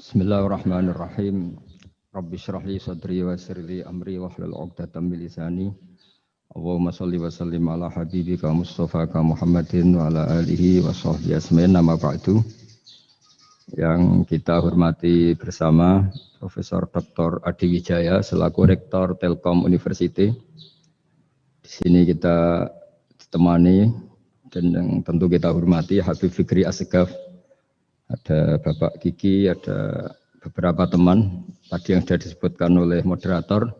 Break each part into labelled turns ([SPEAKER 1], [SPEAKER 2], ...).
[SPEAKER 1] Bismillahirrahmanirrahim. Rabbi shrah li sadri wa yassir li amri wahlul 'uqdatam min lisani. Allahumma shalli wa sallim ala habibika Mustafa ka Muhammadin wa ala alihi wa sahbihi asma'in nama ba'du. Yang kita hormati bersama Profesor Dr. Adi Wijaya selaku Rektor Telkom University. Di sini kita ditemani dan yang tentu kita hormati Habib Fikri Assegaf. Ada Bapak Kiki, ada beberapa teman tadi yang sudah disebutkan oleh moderator.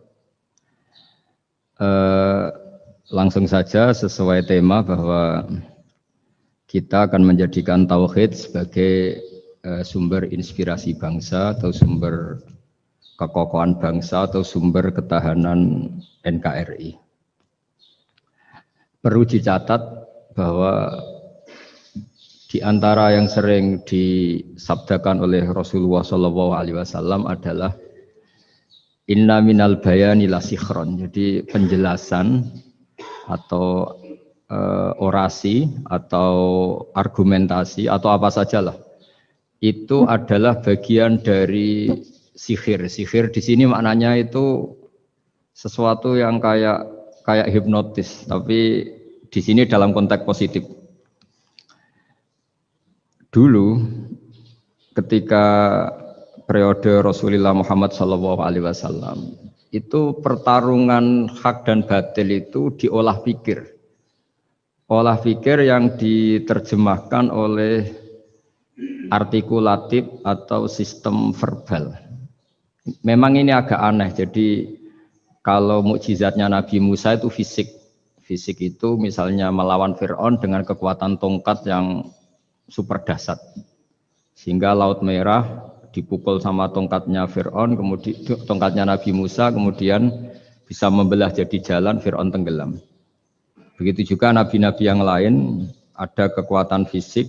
[SPEAKER 1] Langsung saja sesuai tema bahwa kita akan menjadikan tauhid sebagai sumber inspirasi bangsa atau sumber kekokohan bangsa atau sumber ketahanan NKRI. Perlu dicatat bahwa di antara yang sering disabdakan oleh Rasulullah SAW adalah inna minal bayani la sikhron. Jadi penjelasan atau orasi atau argumentasi atau apa sajalah itu adalah bagian dari sihir. Sihir di sini maknanya itu sesuatu yang kayak hipnotis, tapi di sini dalam konteks positif. Dulu ketika periode Rasulullah Muhammad SAW itu pertarungan hak dan batil itu diolah pikir. Olah pikir yang diterjemahkan oleh artikulatif atau sistem verbal. Memang ini agak aneh. Jadi kalau mukjizatnya Nabi Musa itu fisik. Fisik itu misalnya melawan Fir'aun dengan kekuatan tongkat yang super dahsyat, sehingga Laut Merah dipukul sama tongkatnya Fir'aun, kemudian tongkatnya Nabi Musa, kemudian bisa membelah jadi jalan, Fir'aun tenggelam. Begitu juga nabi-nabi yang lain ada kekuatan fisik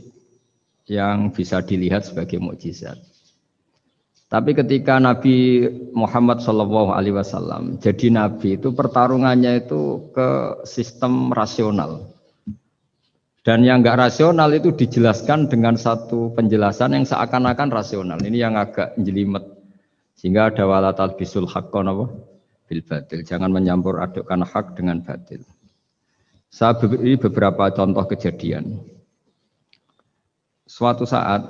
[SPEAKER 1] yang bisa dilihat sebagai mukjizat. Tapi ketika Nabi Muhammad SAW jadi nabi itu pertarungannya itu ke sistem rasional. Dan yang enggak rasional itu dijelaskan dengan satu penjelasan yang seakan-akan rasional. Ini yang agak jelimet. Sehingga ada wala talbisul haqqo bil batil. Jangan menyampur adukkan hak dengan batil. Saya beri beberapa contoh kejadian. Suatu saat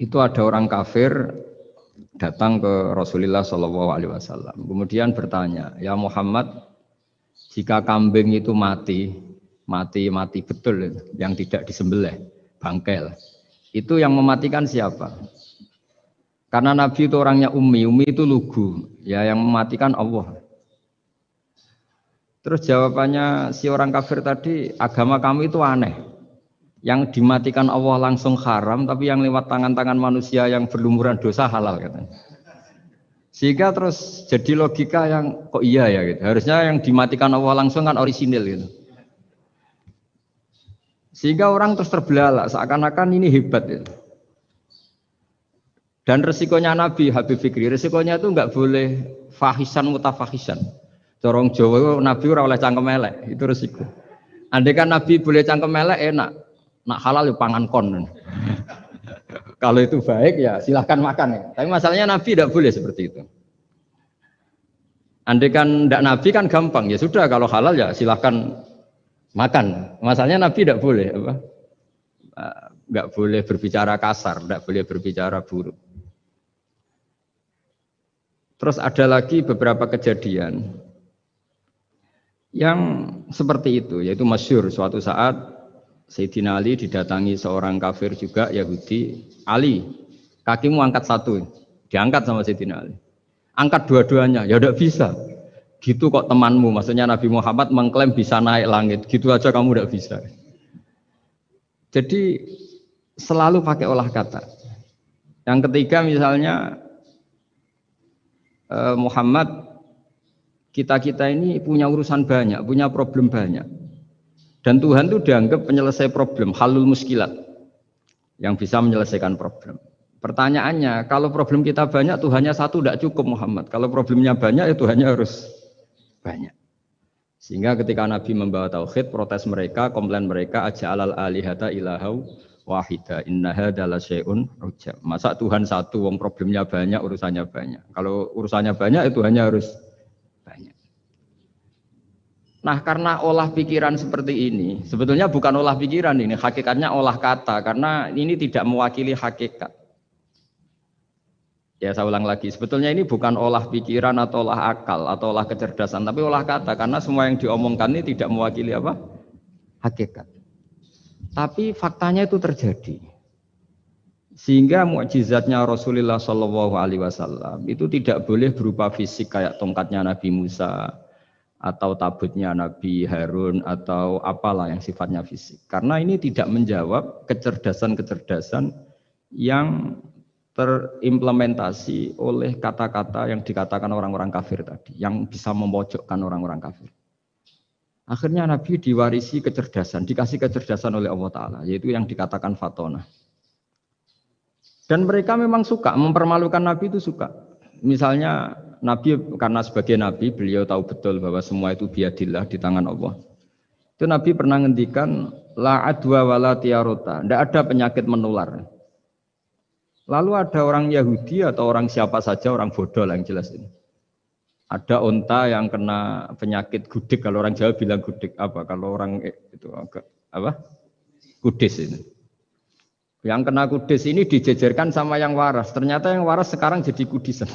[SPEAKER 1] itu ada orang kafir datang ke Rasulullah SAW. Kemudian bertanya, ya Muhammad, jika kambing itu mati betul yang tidak disembelih, bangkel. Itu yang mematikan siapa? Karena Nabi itu orangnya ummi itu lugu, ya yang mematikan Allah. Terus jawabannya si orang kafir tadi, agama kamu itu aneh. Yang dimatikan Allah langsung haram, tapi yang lewat tangan-tangan manusia yang berlumuran dosa halal katanya. Sehingga terus jadi logika yang kok iya ya gitu. Harusnya yang dimatikan Allah langsung kan orisinil gitu. Sehingga orang terus terbelalak, seakan-akan ini hebat. Ya. Dan resikonya Nabi Habib Fikri, resikonya itu enggak boleh fahisan mutafahisan. Corong Jawa Nabi ora oleh cangkem elek, itu resiko. Andai kan Nabi boleh cangkem elek enak, nak halal ya pangan kon. Kalau itu baik ya silahkan makan ya. Tapi masalahnya Nabi tidak boleh seperti itu. Andai kan tidak Nabi kan gampang, ya sudah kalau halal ya silahkan makan. Masalahnya Nabi tidak boleh apa? Enggak boleh berbicara kasar, tidak boleh berbicara buruk. Terus ada lagi beberapa kejadian yang seperti itu, yaitu masyhur suatu saat Sayyidina Ali didatangi seorang kafir juga Yahudi. Ali, kakimu angkat satu, diangkat sama Sayyidina Ali. Angkat dua-duanya, ya tidak bisa. Gitu kok temanmu, maksudnya Nabi Muhammad mengklaim bisa naik langit, gitu aja kamu tidak bisa. Jadi selalu pakai olah kata. Yang ketiga misalnya Muhammad, kita ini punya urusan banyak, punya problem banyak. Dan Tuhan itu dianggap penyelesai problem, halul muskilat, yang bisa menyelesaikan problem. Pertanyaannya, kalau problem kita banyak, Tuhannya satu tidak cukup Muhammad. Kalau problemnya banyak, ya Tuhannya harus banyak. Sehingga ketika Nabi membawa tauhid, protes mereka, komplain mereka, aja'alal alihata ilahau wahida inna hadza la syai'un ujab. Masa Tuhan satu wong problemnya banyak, urusannya banyak. Kalau urusannya banyak itu hanya harus banyak. Nah, karena olah pikiran seperti ini, sebetulnya bukan olah pikiran ini, hakikatnya olah kata karena ini tidak mewakili hakikat. Ya saya ulang lagi, sebetulnya ini bukan olah pikiran atau olah akal atau olah kecerdasan, tapi olah kata karena semua yang diomongkan ini tidak mewakili apa? Hakikat. Tapi faktanya itu terjadi. Sehingga mukjizatnya Rasulullah Shallallahu Alaihi Wasallam itu tidak boleh berupa fisik kayak tongkatnya Nabi Musa atau tabutnya Nabi Harun atau apalah yang sifatnya fisik. Karena ini tidak menjawab kecerdasan-kecerdasan yang terimplementasi oleh kata-kata yang dikatakan orang-orang kafir tadi, yang bisa memojokkan orang-orang kafir. Akhirnya Nabi diwarisi kecerdasan, dikasih kecerdasan oleh Allah Ta'ala, yaitu yang dikatakan fatona. Dan mereka memang suka, mempermalukan Nabi itu suka. Misalnya Nabi, karena sebagai Nabi, beliau tahu betul bahwa semua itu biadillah, di tangan Allah. Itu Nabi pernah ngendikan, la adwa wala tiarota, tidak ada penyakit menular. Lalu ada orang Yahudi atau orang siapa saja, orang bodoh lah yang jelas ini. Ada onta yang kena penyakit gudik, kalau orang Jawa bilang gudik apa? Kalau orang itu agak apa? Kudis ini. Yang kena kudis ini dijejerkan sama yang waras. Ternyata yang waras sekarang jadi kudisan.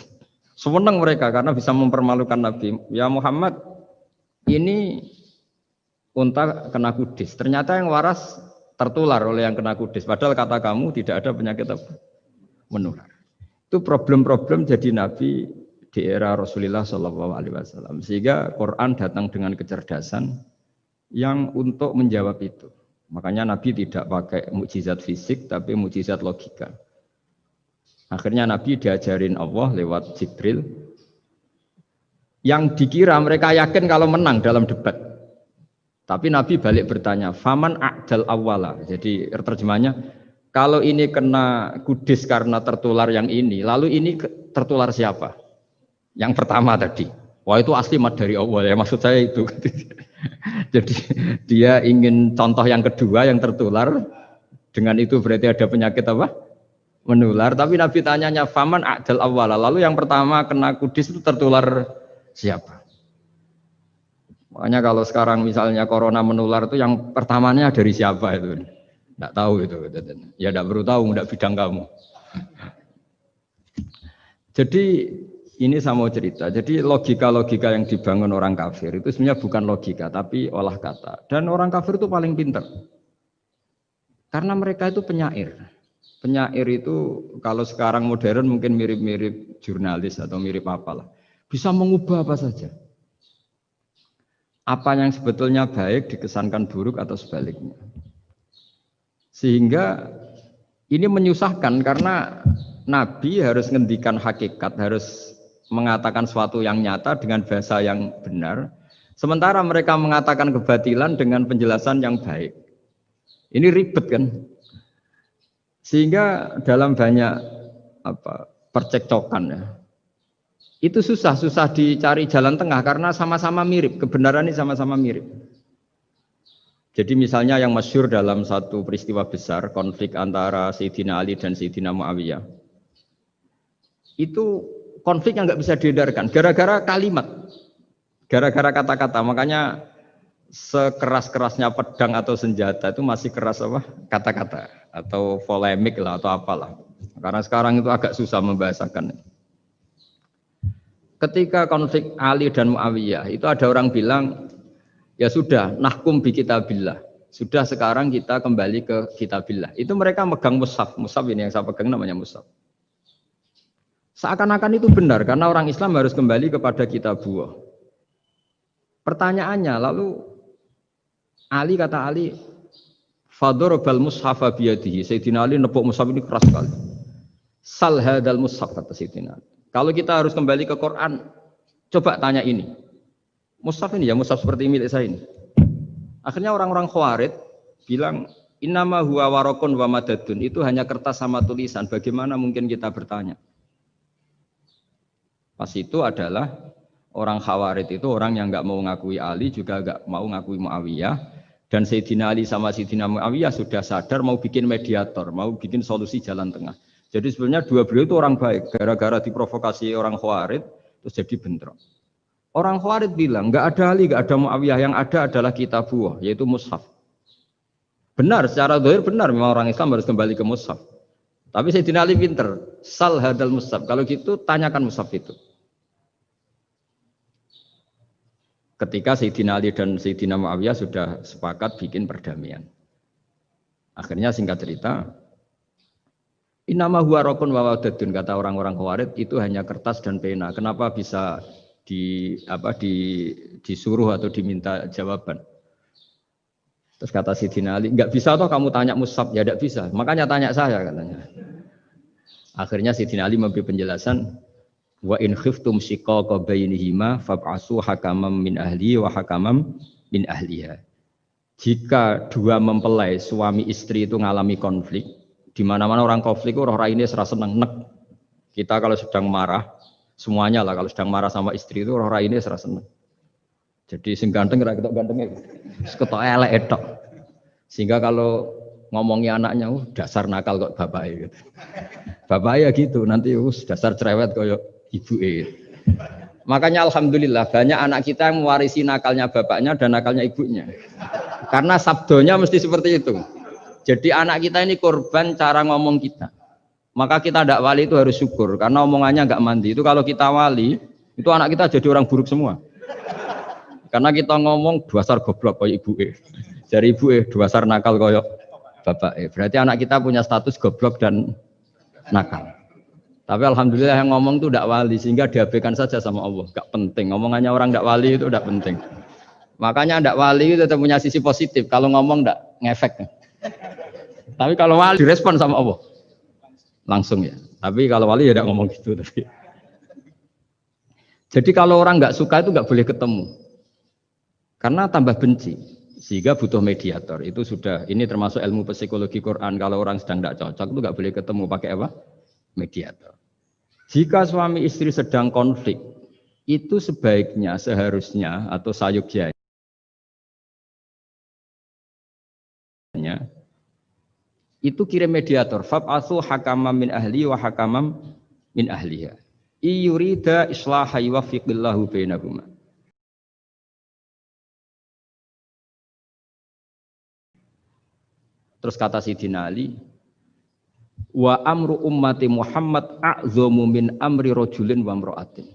[SPEAKER 1] Senang mereka karena bisa mempermalukan Nabi. Ya Muhammad, ini onta kena kudis. Ternyata yang waras tertular oleh yang kena kudis. Padahal kata kamu tidak ada penyakit apa? Menular. Itu problem-problem jadi Nabi di era Rasulullah Shallallahu Alaihi Wasallam. Sehingga Quran datang dengan kecerdasan yang untuk menjawab itu. Makanya Nabi tidak pakai mukjizat fisik, tapi mukjizat logika. Akhirnya Nabi diajarin Allah lewat Jibril. Yang dikira mereka yakin kalau menang dalam debat. Tapi Nabi balik bertanya, faman a'dal awwala. Jadi terjemahnya, kalau ini kena kudis karena tertular yang ini, lalu ini tertular siapa? Yang pertama tadi. Wah itu asli mat dari Allah ya, maksud saya itu. Jadi dia ingin contoh yang kedua yang tertular, dengan itu berarti ada penyakit apa? Menular. Tapi Nabi tanyanya, faman a'dal awwala. Lalu yang pertama kena kudis itu tertular siapa? Makanya kalau sekarang misalnya corona menular itu yang pertamanya dari siapa itu? Tidak tahu itu, ya tidak perlu tahu, tidak bidang kamu. Jadi ini saya mau cerita. Jadi logika-logika yang dibangun orang kafir itu sebenarnya bukan logika, tapi olah kata. Dan orang kafir itu paling pintar, karena mereka itu penyair. Penyair itu kalau sekarang modern mungkin mirip-mirip jurnalis atau mirip apalah. Bisa mengubah apa saja. Apa yang sebetulnya baik dikesankan buruk atau sebaliknya. Sehingga ini menyusahkan karena Nabi harus ngendikan hakikat, harus mengatakan sesuatu yang nyata dengan bahasa yang benar. Sementara mereka mengatakan kebatilan dengan penjelasan yang baik. Ini ribet kan? Sehingga dalam banyak percekcokan ya. Itu susah dicari jalan tengah karena sama-sama mirip, kebenaran ini sama-sama mirip. Jadi misalnya yang masyhur dalam satu peristiwa besar, konflik antara Sayyidina Ali dan Sayyidina Muawiyah. Itu konflik yang nggak bisa diedarkan, gara-gara kalimat, gara-gara kata-kata. Makanya sekeras-kerasnya pedang atau senjata itu masih keras apa? Kata-kata atau polemik lah atau apalah. Karena sekarang itu agak susah membahasakan. Ketika konflik Ali dan Muawiyah, itu ada orang bilang, ya sudah, nahkum bi kitabillah. Sudah sekarang kita kembali ke kitabillah. Itu mereka megang mushaf. Mushaf ini yang saya pegang namanya mushaf. Seakan-akan itu benar karena orang Islam harus kembali kepada kitabullah. Pertanyaannya, lalu Ali kata Ali, fadorobal mushafa biyadihi. Sayyidina Ali nepuk mushaf ini keras sekali. Sal hadal mushaf kata Sayyidina Ali. Kalau kita harus kembali ke Quran, coba tanya ini. Mushaf ini ya, mushaf seperti milik saya ini. Akhirnya orang-orang Khawarij bilang, innama huwa warokun wa madadun. Itu hanya kertas sama tulisan. Bagaimana mungkin kita bertanya? Pas itu adalah orang Khawarij itu orang yang nggak mau ngakui Ali, juga nggak mau ngakui Muawiyah. Dan Sayyidina Ali sama Sayyidina Muawiyah sudah sadar mau bikin mediator, mau bikin solusi jalan tengah. Jadi sebenarnya dua beliau itu orang baik, gara-gara diprovokasi orang Khawarij terus jadi bentrok. Orang Khawarij bilang, nggak ada Ali, nggak ada Muawiyah, yang ada adalah kitabullah, yaitu mushaf. Benar, secara zahir benar, memang orang Islam harus kembali ke mushaf. Tapi Sayyidina Ali pinter, sal hadal mushaf. Kalau gitu tanyakan mushaf itu. Ketika Sayyidina Ali dan Sayyidina Muawiyah sudah sepakat bikin perdamaian. Akhirnya singkat cerita, innama huwa raqun wa wadatun, kata orang-orang Khawarij itu hanya kertas dan pena. Kenapa bisa disuruh atau diminta jawaban? Terus kata Sayyidina Ali, enggak bisa toh kamu tanya mushaf, ya enggak bisa. Makanya tanya saya katanya. Akhirnya Sayyidina Ali memberi penjelasan, wa in khiftum shiqaqa bainihima fab'asu hakaman min ahli wa hakaman min ahliha. Jika dua mempelai suami istri itu ngalami konflik, di mana-mana orang konflik itu roh raine serasa seneng nek. Kita kalau sedang marah, semuanya lah kalau sedang marah sama istri itu roh raine serasa seneng. Jadi sing ganteng ra ketok gantenge. Wis ketok elek etok. Sehingga kalau ngomongi anaknya, dasar nakal kok bapaknya gitu. Bapaknya gitu, nanti dasar cerewet koyo ibuke. Makanya alhamdulillah banyak anak kita yang mewarisi nakalnya bapaknya dan nakalnya ibunya. Karena sabdonya mesti seperti itu. Jadi anak kita ini korban cara ngomong kita. Maka kita tidak wali itu harus syukur karena omongannya nggak mandi. Itu kalau kita wali, itu anak kita jadi orang buruk semua. Karena kita ngomong dasar goblok koyo ibuke. Dari ibuke dasar nakal koyo bapake. Berarti anak kita punya status goblok dan nakal. Tapi alhamdulillah yang ngomong itu tidak wali sehingga diabaikan saja sama Allah. Gak penting. Ngomongannya orang tidak wali itu tidak penting. Makanya tidak wali itu tetap punya sisi positif. Kalau ngomong tidak ngefek. Tapi kalau wali direspon sama Allah langsung ya. Tapi kalau wali ya tidak ngomong gitu. Tapi. Jadi kalau orang nggak suka itu nggak boleh ketemu. Karena tambah benci. Sehingga butuh mediator. Itu sudah. Ini termasuk ilmu psikologi Quran. Kalau orang sedang tidak cocok itu nggak boleh ketemu. Pakai apa? Mediator. Jika suami istri sedang konflik, itu sebaiknya, seharusnya atau sayugyanya itu kirim mediator. Fab'atsu hakaman min ahli wa hakaman min ahliha. Iyurida islaha yuwaffiqillahu bainahuma. Terus kata Sayyidina Ali, wa amru ummati Muhammad a'zamu min amri rajulin wa imra'atin.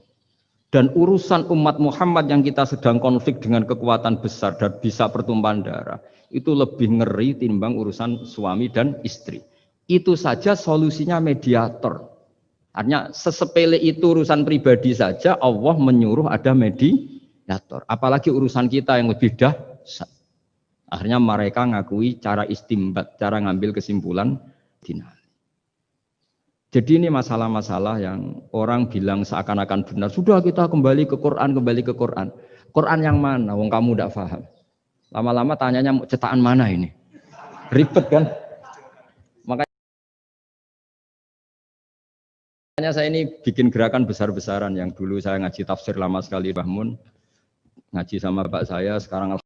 [SPEAKER 1] Dan urusan umat Muhammad yang kita sedang konflik dengan kekuatan besar dan bisa pertumpahan darah, itu lebih ngeri timbang urusan suami dan istri. Itu saja solusinya mediator. Artinya sesepele itu urusan pribadi saja Allah menyuruh ada mediator. Apalagi urusan kita yang lebih dahsyat. Akhirnya mereka ngakui cara istimbat, cara ngambil kesimpulan dinal. Jadi ini masalah-masalah yang orang bilang seakan-akan benar. Sudah kita kembali ke Quran, kembali ke Quran. Quran yang mana? Wong kamu tidak paham. Lama-lama tanyanya cetakan mana ini? Ribet kan? Makanya saya ini bikin gerakan besar-besaran yang dulu saya ngaji tafsir lama sekali Mbah Mun. Ngaji sama bapak saya, sekarang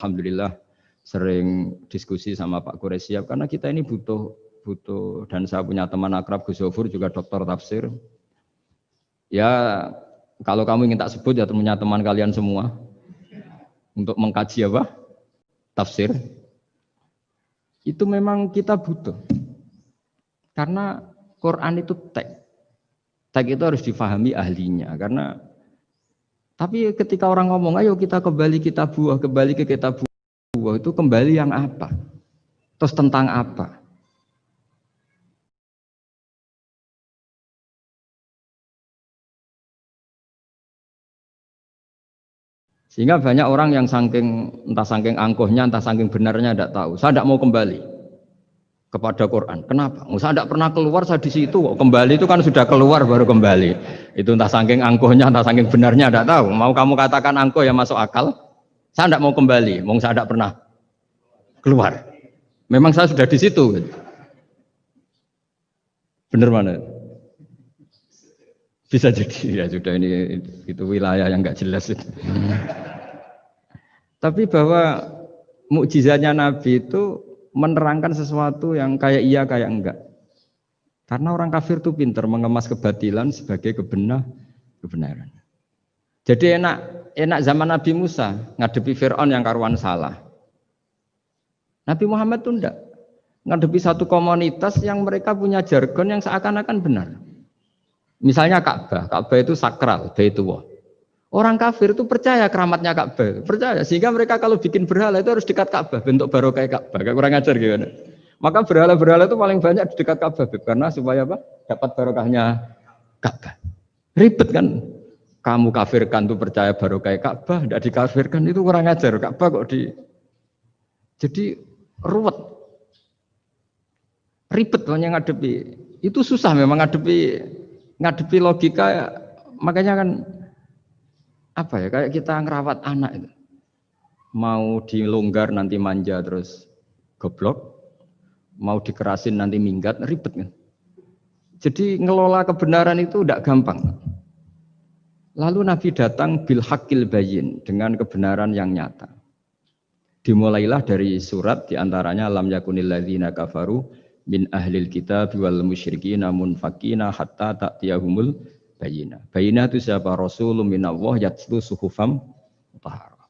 [SPEAKER 1] alhamdulillah sering diskusi sama Pak Quraisyab karena kita ini butuh dan saya punya teman akrab Gus Zofur juga doktor tafsir. Ya kalau kamu ingin tak sebut ya punya teman kalian semua untuk mengkaji apa? Tafsir. Itu memang kita butuh. Karena Quran itu teks. Teks itu harus difahami ahlinya karena tapi ketika orang ngomong, ayo kita kembali kitab buah, kembali ke kitab buah, itu kembali yang apa? Terus tentang apa? Sehingga banyak orang yang entah saking angkuhnya, entah saking benarnya tidak tahu. Saya tidak mau kembali. kepada Quran. Kenapa? Saya tidak pernah keluar, saya di situ kok. Kembali itu kan sudah keluar baru kembali. Itu entah saking angkuhnya, entah saking benarnya, tidak tahu. Mau kamu katakan angkuh ya masuk akal. Saya tidak mau kembali, mau saya tidak pernah keluar. Memang saya sudah di situ. Benar mana? Bisa jadi ya sudah ini itu wilayah yang nggak jelas. Tapi bahwa mukjizatnya Nabi itu menerangkan sesuatu yang kayak iya kayak enggak. Karena orang kafir itu pintar mengemas kebatilan sebagai kebenaran. Jadi enak zaman Nabi Musa ngadepi Fir'aun yang karuan salah. Nabi Muhammad itu enggak. Ngadepi satu komunitas yang mereka punya jargon yang seakan-akan benar. Misalnya Ka'bah itu sakral, Baitullah. Orang kafir itu percaya keramatnya Ka'bah, percaya sehingga mereka kalau bikin berhala itu harus dekat Ka'bah, bentuk barokah Ka'bah. Kurang ajar gimana? Maka berhala-berhala itu paling banyak di dekat Ka'bah karena supaya apa? Dapat barokahnya Ka'bah. Ribet kan? Kamu kafirkan tuh percaya barokah Ka'bah, tidak dikafirkan itu kurang ajar. Ka'bah kok jadi ruwet. Ribet banyak ngadepi. Itu susah memang ngadepi logika, makanya kan apa ya, kayak kita ngerawat anak itu. Mau dilonggar nanti manja terus goblok, mau dikerasin nanti minggat, ribet kan. Jadi ngelola kebenaran itu tidak gampang. Lalu Nabi datang bil haqqil bayyin, dengan kebenaran yang nyata. Dimulailah dari surat diantaranya lam yakunil ladzina kafaru min ahlil kitab wal musyrikin munfakina hatta ta'tiyahumul bayyinah. Bayyinah itu siapa? Rasulun minallah yatlu suhufam mutahharah.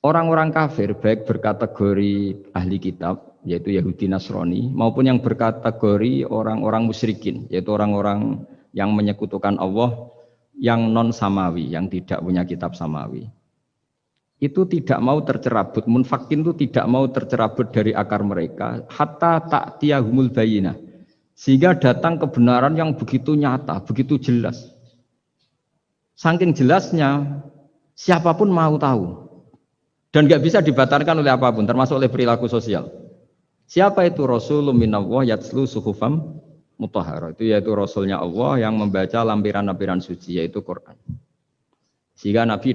[SPEAKER 1] Orang-orang kafir baik berkategori ahli kitab yaitu Yahudi Nasrani maupun yang berkategori orang-orang musyrikin yaitu orang-orang yang menyekutukan Allah yang non samawi, yang tidak punya kitab samawi. Itu tidak mau tercerabut, munfakin itu tidak mau tercerabut dari akar mereka hatta ta'tiyahumul bayyinah. Sehingga datang kebenaran yang begitu nyata, begitu jelas. Saking jelasnya, siapapun mau tahu. Dan nggak bisa dibatalkan oleh apapun, termasuk oleh perilaku sosial. Siapa itu? Rasulun minallah yatslu suhufam mutahharah. Itu yaitu Rasulnya Allah yang membaca lampiran-lampiran suci, yaitu Quran. Sehingga Nabi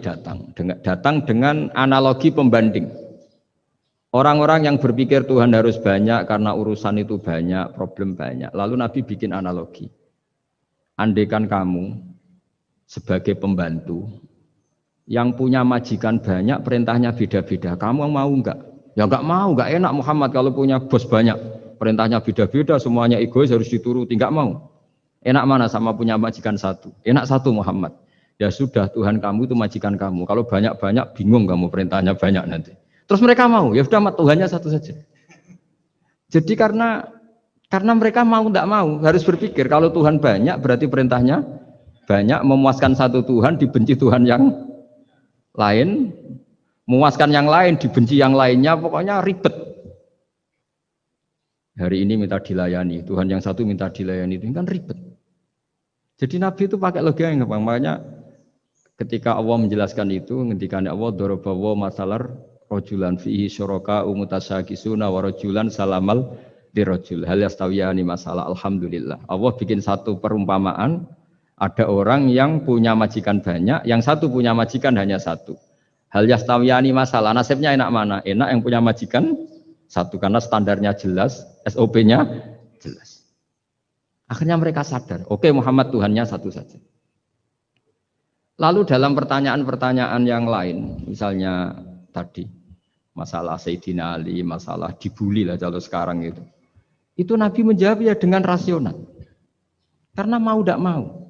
[SPEAKER 1] datang dengan analogi pembanding. Orang-orang yang berpikir Tuhan harus banyak karena urusan itu banyak, problem banyak. Lalu Nabi bikin analogi. Andaikan kamu sebagai pembantu yang punya majikan banyak, perintahnya beda-beda, kamu mau enggak? Ya enggak mau, enggak enak Muhammad kalau punya bos banyak, perintahnya beda-beda, semuanya egois harus dituruti, enggak mau. Enak mana sama punya majikan satu? Enak satu Muhammad. Ya sudah, Tuhan kamu itu majikan kamu. Kalau banyak-banyak bingung kamu perintahnya banyak nanti. Terus mereka mau, ya sudah Tuhannya satu saja. Jadi karena mereka mau enggak mau, harus berpikir kalau Tuhan banyak berarti perintahnya banyak, memuaskan satu Tuhan dibenci Tuhan yang lain, memuaskan yang lain dibenci yang lainnya, pokoknya ribet. Hari ini minta dilayani, Tuhan yang satu minta dilayani, itu kan ribet. Jadi Nabi itu pakai logika yang gampang. Makanya ketika Allah menjelaskan itu, ketika Allah dorobawo masalar rojulan fihi syuraka umutasakisuna warojulan salamal dirojul hal yastawiyani masalah. Alhamdulillah Allah bikin satu perumpamaan. Ada orang yang punya majikan banyak, yang satu punya majikan hanya satu. Hal yastawiyani masalah, nasibnya enak mana? Enak yang punya majikan satu, karena standarnya jelas, SOP-nya jelas. Akhirnya mereka sadar, oke Muhammad Tuhannya satu saja. Lalu dalam pertanyaan-pertanyaan yang lain, misalnya tadi, masalah Sayyidina Ali, masalah dibully lah kalau sekarang itu Nabi menjawab ya dengan rasional. Karena mau tidak mau.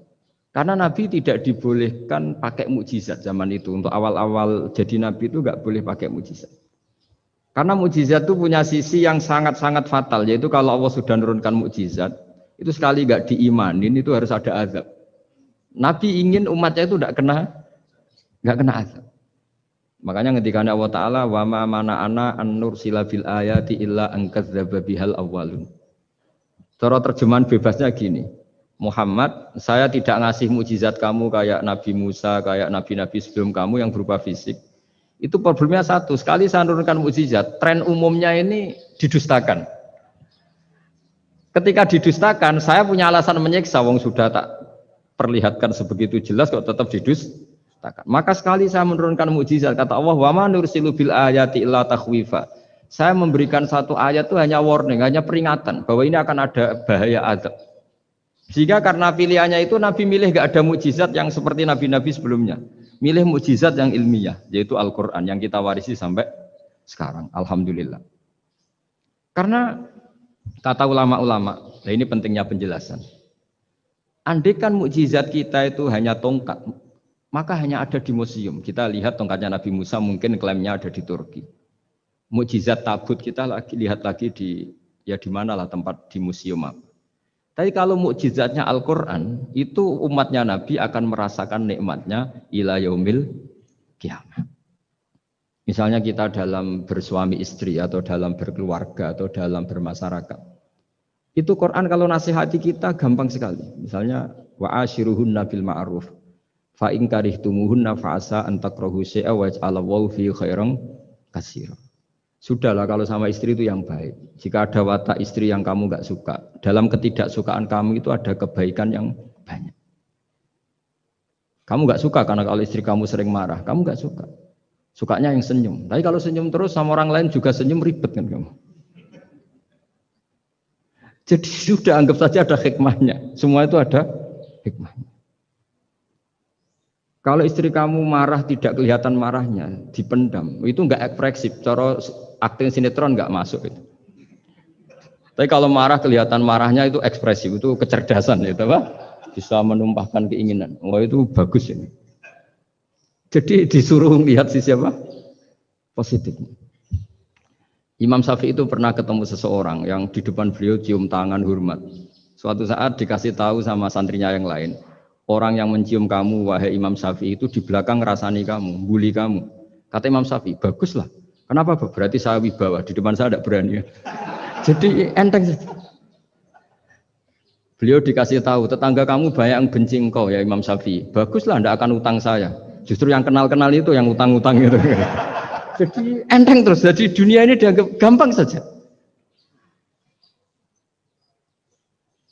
[SPEAKER 1] Karena Nabi tidak dibolehkan pakai mukjizat zaman itu. Untuk awal-awal jadi Nabi itu nggak boleh pakai mukjizat. Karena mukjizat itu punya sisi yang sangat-sangat fatal, yaitu kalau Allah sudah menurunkan mukjizat, itu sekali nggak diimanin itu harus ada azab. Nabi ingin umatnya itu nggak kena azab. Makanya ketika Allah Taala wa ma mana ana an nursila bil ayati illa an kadzdzaba bihal awwalun. Cara terjemahan bebasnya gini. Muhammad, saya tidak ngasih mukjizat kamu kayak Nabi Musa, kayak nabi-nabi sebelum kamu yang berupa fisik. Itu problemnya satu, sekali saya menurunkan mukjizat, tren umumnya ini didustakan. Ketika didustakan, saya punya alasan menyiksa, wong sudah tak perlihatkan sebegitu jelas kok tetap didustakan. Maka sekali saya menurunkan mukjizat, kata Allah, wa ma nursilu bil ayati illa takhwifa. Saya memberikan satu ayat itu hanya warning, hanya peringatan bahwa ini akan ada bahaya azab. Sehingga karena pilihannya itu Nabi milih gak ada mukjizat yang seperti nabi-nabi sebelumnya. Milih mukjizat yang ilmiah, yaitu Al-Qur'an yang kita warisi sampai sekarang. Alhamdulillah. Karena kata ulama-ulama, nah ini pentingnya penjelasan. Andaikan mukjizat kita itu hanya tongkat, maka hanya ada di museum. Kita lihat tongkatnya Nabi Musa, mungkin klaimnya ada di Turki. Mukjizat tabut kita lihat lagi di mana lah tempat di museum apa. Tapi kalau mukjizatnya Al-Quran, itu umatnya Nabi akan merasakan nikmatnya ila yaumil kiamat. Misalnya kita dalam bersuami istri atau dalam berkeluarga atau dalam bermasyarakat. Itu Quran kalau nasihati kita gampang sekali. Misalnya wa ashiruhunna bil ma'ruf fa in karihtumuhunna fa asa an takrahu syai'a wa ja'alallahu fi khairan katsira. Sudahlah kalau sama istri itu yang baik. Jika ada watak istri yang kamu enggak suka, dalam ketidaksukaan kamu itu ada kebaikan yang banyak. Kamu enggak suka karena kalau istri kamu sering marah, kamu enggak suka. Sukanya yang senyum. Tapi kalau senyum terus sama orang lain juga senyum, ribet kan kamu. Jadi sudah anggap saja ada hikmahnya. Semua itu ada hikmahnya. Kalau istri kamu marah tidak kelihatan marahnya, dipendam, itu enggak ekspresif. Cara akting sinetron enggak masuk itu. Tapi kalau marah kelihatan marahnya itu ekspresif, itu kecerdasan itu, Pak. Bisa menumpahkan keinginan. Wah itu bagus ini. Jadi disuruh lihat sisi apa? Positifnya. Imam Syafi'i itu pernah ketemu seseorang yang di depan beliau cium tangan hormat. Suatu saat dikasih tahu sama santrinya yang lain, orang yang mencium kamu wahai Imam Syafi'i itu di belakang ngerasani kamu, bully kamu. Kata Imam Syafi'i, baguslah. Kenapa? Berarti saya wibawa, di depan saya tidak berani. Jadi enteng saja. Beliau dikasih tahu, tetangga kamu banyak yang benci engkau ya Imam Syafi'i. Baguslah, tidak akan utang saya. Justru yang kenal-kenal itu yang utang-utang itu. Jadi enteng terus. Jadi dunia ini dianggap gampang saja.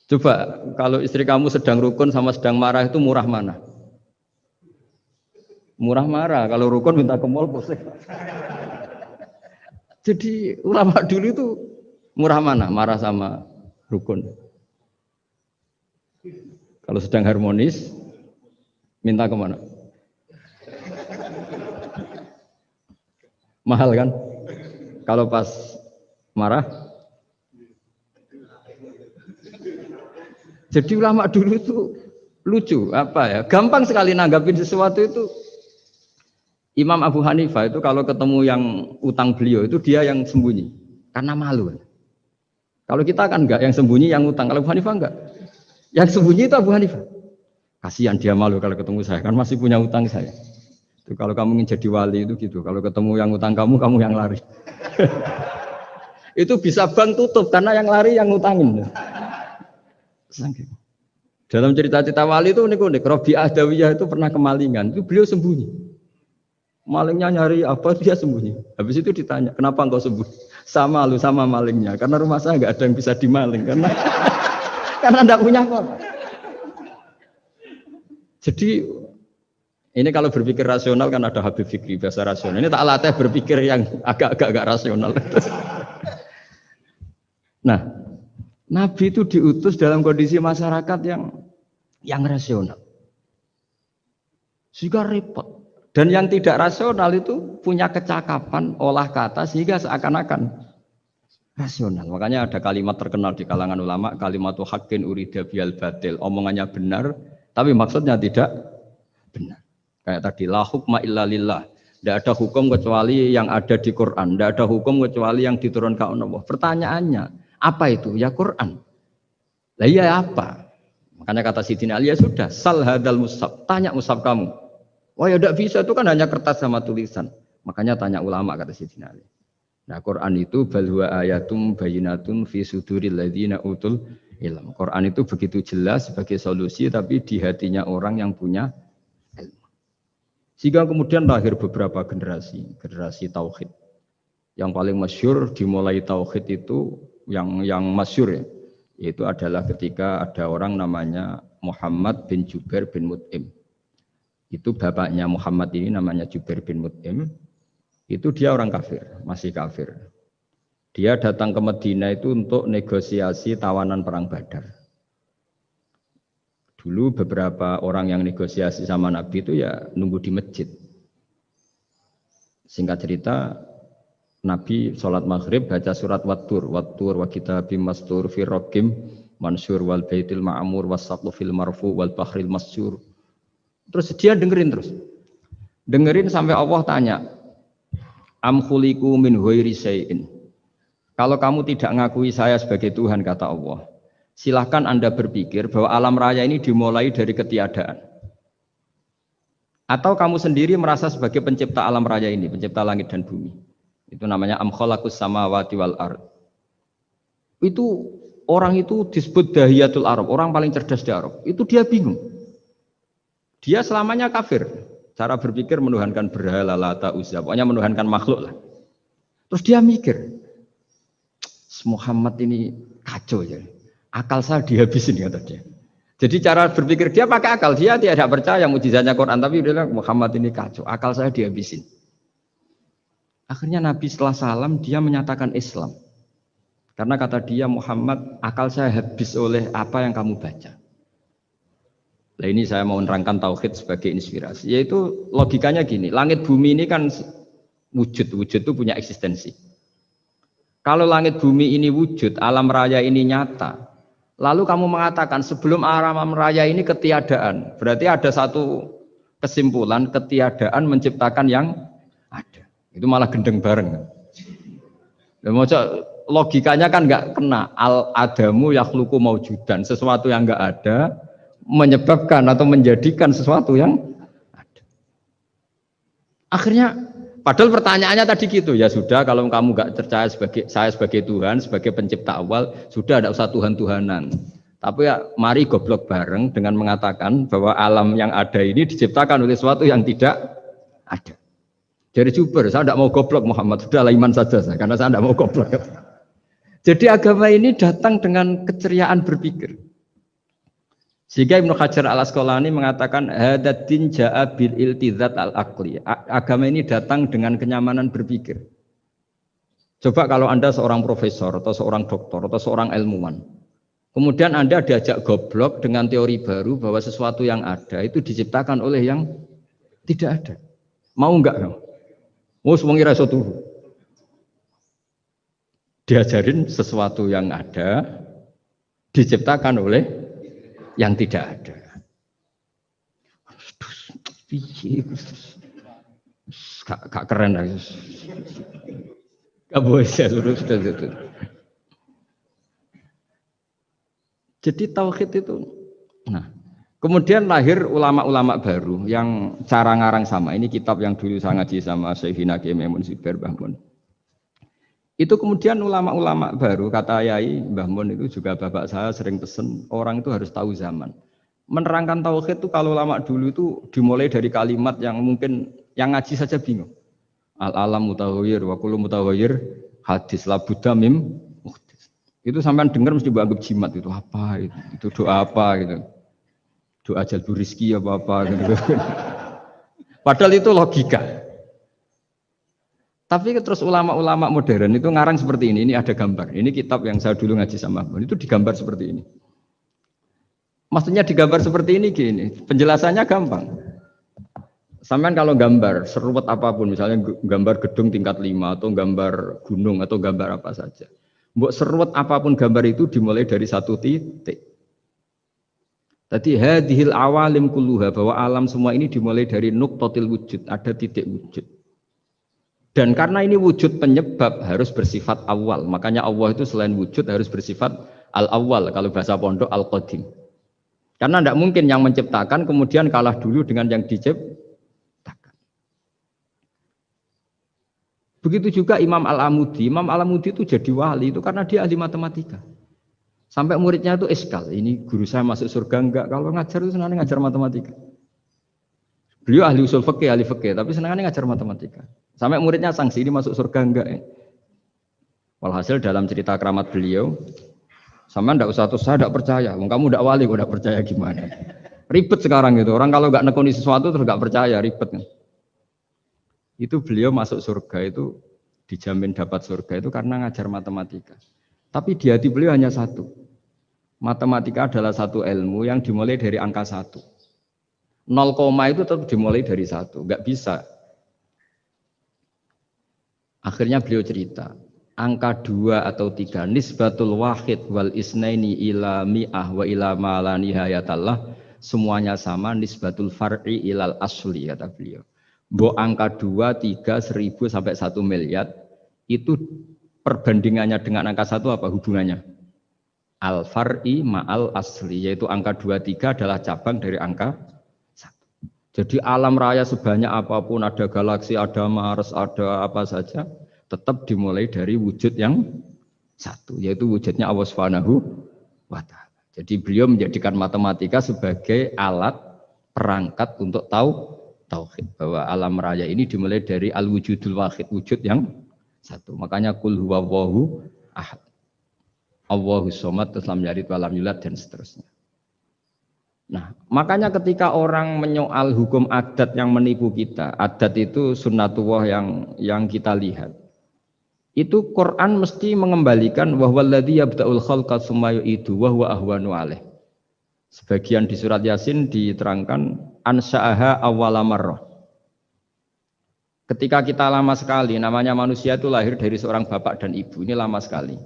[SPEAKER 1] Coba kalau istri kamu sedang rukun sama sedang marah itu murah mana? Murah marah. Kalau rukun minta ke mall pusing. Jadi ulama dulu itu murah mana? Marah sama rukun. Kalau sedang harmonis minta ke mana? Mahal kan? Kalau pas marah. Jadi ulama dulu itu lucu, apa ya? Gampang sekali nanggapin sesuatu itu. Imam Abu Hanifah itu kalau ketemu yang utang beliau itu dia yang sembunyi karena malu. Kalau kita kan enggak, yang sembunyi yang utang. Kalau Abu Hanifah enggak. Yang sembunyi itu Abu Hanifah. Kasihan dia malu kalau ketemu saya, kan masih punya utang saya. Itu kalau kamu ingin jadi wali itu gitu. Kalau ketemu yang utang kamu yang lari. Itu bisa bank tutup karena yang lari yang ngutangin. Dalam cerita-cerita wali itu unik-unik. Rabi'ah Adawiyah itu pernah kemalingan. Itu beliau sembunyi. Malingnya nyari apa dia sembunyi. Habis itu ditanya, kenapa engkau sembunyi? Sama lu sama malingnya. Karena rumah saya nggak ada yang bisa dimaling karena enggak punya apa. Jadi ini kalau berpikir rasional kan ada Habib Fikri bahasa rasional. Ini tak latih berpikir yang agak rasional. Nah, Nabi itu diutus dalam kondisi masyarakat yang rasional. Sehingga repot. Dan yang tidak rasional itu punya kecakapan olah kata sehingga seakan-akan rasional. Makanya ada kalimat terkenal di kalangan ulama, kalimatu haqqin urida bihal batil. Omongannya benar, tapi maksudnya tidak benar. Kayak tadi, la hukma illa lillah. Tidak ada hukum kecuali yang ada di Quran. Tidak ada hukum kecuali yang diturunkan Allah. Pertanyaannya, apa itu? Ya Quran. Lah iya apa? Makanya kata Sidina Ali, ya sudah, sal hadal mushaf. Tanya mushaf kamu. Wah ya tidak bisa, itu kan hanya kertas sama tulisan. Makanya tanya ulama, kata Sidina Ali. Nah Quran itu balwa ayatum bayinatun fi suduril ladzina utul ilm. Quran itu begitu jelas sebagai solusi, tapi di hatinya orang yang punya ilmu. Sehingga kemudian lahir beberapa generasi tauhid. Yang paling masyhur dimulai tauhid itu yang masyhur ya. Yaitu adalah ketika ada orang namanya Muhammad bin Jubair bin Mut'im. Itu bapaknya Muhammad ini namanya Jubair bin Mut'im. Itu dia orang kafir, masih kafir. Dia datang ke Madinah itu untuk negosiasi tawanan perang Badar. Dulu beberapa orang yang negosiasi sama Nabi itu ya nunggu di masjid. Singkat cerita, Nabi sholat maghrib baca surat Wattur wa kitabim mastur fi raqim mansur wal baitil ma'mur wasaqlu fil marfu wal bahril masjur. Terus dia dengerin terus. Dengerin sampai Allah tanya, am khuliqu min ghairi syai'in. Kalau kamu tidak ngakui saya sebagai Tuhan, kata Allah, silahkan Anda berpikir bahwa alam raya ini dimulai dari ketiadaan. Atau kamu sendiri merasa sebagai pencipta alam raya ini, pencipta langit dan bumi. Itu namanya am khalaqus samawati wal ard. Itu orang itu disebut dahiyatul Arab, orang paling cerdas di Arab. Itu dia bingung. Dia selamanya kafir. Cara berpikir menuhankan berhala, Lata, Uzza, pokoknya menuhankan makhluk lah. Terus dia mikir, Muhammad ini kacau ya. Akal saya dihabisin kata dia. Jadi cara berpikir dia pakai akal, dia tidak percaya mukjizatnya Quran, tapi dia bilang Muhammad ini kacau, akal saya dihabisin. Akhirnya Nabi setelah salam dia menyatakan Islam. Karena kata dia Muhammad, akal saya habis oleh apa yang kamu baca. Nah ini saya mau menerangkan tauhid sebagai inspirasi. Yaitu logikanya gini, langit bumi ini kan wujud itu punya eksistensi. Kalau langit bumi ini wujud, alam raya ini nyata, lalu kamu mengatakan sebelum alam raya ini ketiadaan, berarti ada satu kesimpulan ketiadaan menciptakan yang ada. Itu malah gendeng bareng. Logikanya kan nggak kena. Al-adamu yakhluqu maujudan, sesuatu yang nggak ada menyebabkan atau menjadikan sesuatu yang ada. Akhirnya, padahal pertanyaannya tadi gitu, ya sudah kalau kamu nggak percaya saya sebagai Tuhan, sebagai pencipta awal, sudah ada usah Tuhan-Tuhanan. Tapi ya mari goblok bareng dengan mengatakan bahwa alam yang ada ini diciptakan oleh sesuatu yang tidak ada. Dari Jubair, saya tidak mau goblok Muhammad, sudah iman saja saya, karena saya tidak mau goblok. Jadi agama ini datang dengan keceriaan berpikir. Sehingga Ibnu Hajar al-Asqalani mengatakan hadatin ja'a bil iltizat al-aqli. Agama ini datang dengan kenyamanan berpikir. Coba kalau Anda seorang profesor atau seorang doktor atau seorang ilmuwan, kemudian Anda diajak goblok dengan teori baru bahwa sesuatu yang ada itu diciptakan oleh yang tidak ada. Mau enggak kamu? Mau semuanya rasa turu. Diajarin sesuatu yang ada diciptakan oleh yang tidak ada. Gak keren lah. Gak boleh saya lurus. Jadi tauhid itu. Nah, kemudian lahir ulama-ulama baru yang cara ngarang sama. Ini kitab yang dulu saya ngaji sama Syekhina Kiai Maimun Zubair Mbah Mun. Itu kemudian ulama-ulama baru, kata Yai Mbah Mun itu juga bapak saya sering pesen, orang itu harus tahu zaman. Menerangkan tauhid itu kalau ulama dulu itu dimulai dari kalimat yang mungkin yang ngaji saja bingung. Al-alam mutawwir wa kullu mutawwir hadis la buddha mim muhdis. Itu sampean dengar mesti anggap jimat itu apa itu doa apa gitu. Doa jalbur rizki apa gitu. Padahal itu logika. Tapi terus ulama-ulama modern itu ngarang seperti ini ada gambar. Ini kitab yang saya dulu ngaji sama Mbak, itu digambar seperti ini. Maksudnya digambar seperti ini gini, penjelasannya gampang. Sampean kalau gambar seruat apapun, misalnya gambar gedung tingkat 5 atau gambar gunung atau gambar apa saja. Mbok seruat apapun gambar itu dimulai dari satu titik. Tadi hadhil awalim kulluha, bahwa alam semua ini dimulai dari nuqtatil wujud, ada titik wujud. Dan karena ini wujud penyebab harus bersifat awal. Makanya Allah itu selain wujud harus bersifat al-awwal. Kalau bahasa pondok al-qadim. Karena tidak mungkin yang menciptakan kemudian kalah dulu dengan yang diciptakan. Begitu juga Imam Al-Amudi. Imam Al-Amudi itu jadi wali itu karena dia ahli matematika. Sampai muridnya itu eskal. Ini guru saya masuk surga enggak. Kalau ngajar itu senangnya ngajar matematika. Beliau ahli usul fikih, ahli fikih, tapi senangannya ngajar matematika. Sampai muridnya sanksi, ini masuk surga enggak ya? Walhasil dalam cerita keramat beliau, Sama ndak usah terus saya ndak percaya. Kamu ndak wali, kok ndak percaya gimana? Ribet sekarang itu. Orang kalau nggak nekuni sesuatu terus nggak percaya, ribet kan. Itu beliau masuk surga itu dijamin dapat surga itu karena ngajar matematika. Tapi di hati beliau hanya satu. Matematika adalah satu ilmu yang dimulai dari angka 1. 0, itu tetap dimulai dari 1. Nggak bisa. Akhirnya beliau cerita, angka 2 atau 3, nisbatul wahid wal isnaini ila mi'ah wa ila ma la nihayatallah, semuanya sama, nisbatul far'i ilal asli, kata beliau. Mbok angka 2, 3, 1000 sampai 1 miliar, itu perbandingannya dengan angka 1 apa hubungannya? Al-far'i ma'al asli, yaitu angka 2, 3 adalah cabang dari angka 1. Jadi alam raya sebanyak apapun, ada galaksi, ada Mars, ada apa saja, tetap dimulai dari wujud yang 1, yaitu wujudnya Allah Subhanahu wa ta'ala. Jadi beliau menjadikan matematika sebagai alat perangkat untuk tahu tauhid, bahwa alam raya ini dimulai dari al-wujudul wahid, wujud yang 1. Makanya kul huwallahu ahad, Allahus somad, lam yalid walam yulad, dan seterusnya. Nah, makanya ketika orang menyoal hukum adat yang menipu kita, adat itu sunnatullah yang kita lihat. Itu Quran mesti mengembalikan wahwaladzi yabda'ul khalqa tsumma yu'idu wa huwa ahwanu alaih. Sebagian di surat Yasin diterangkan ansha'aha awwala marrah. Ketika kita lama sekali, namanya manusia itu lahir dari seorang bapak dan ibu, ini lama sekali.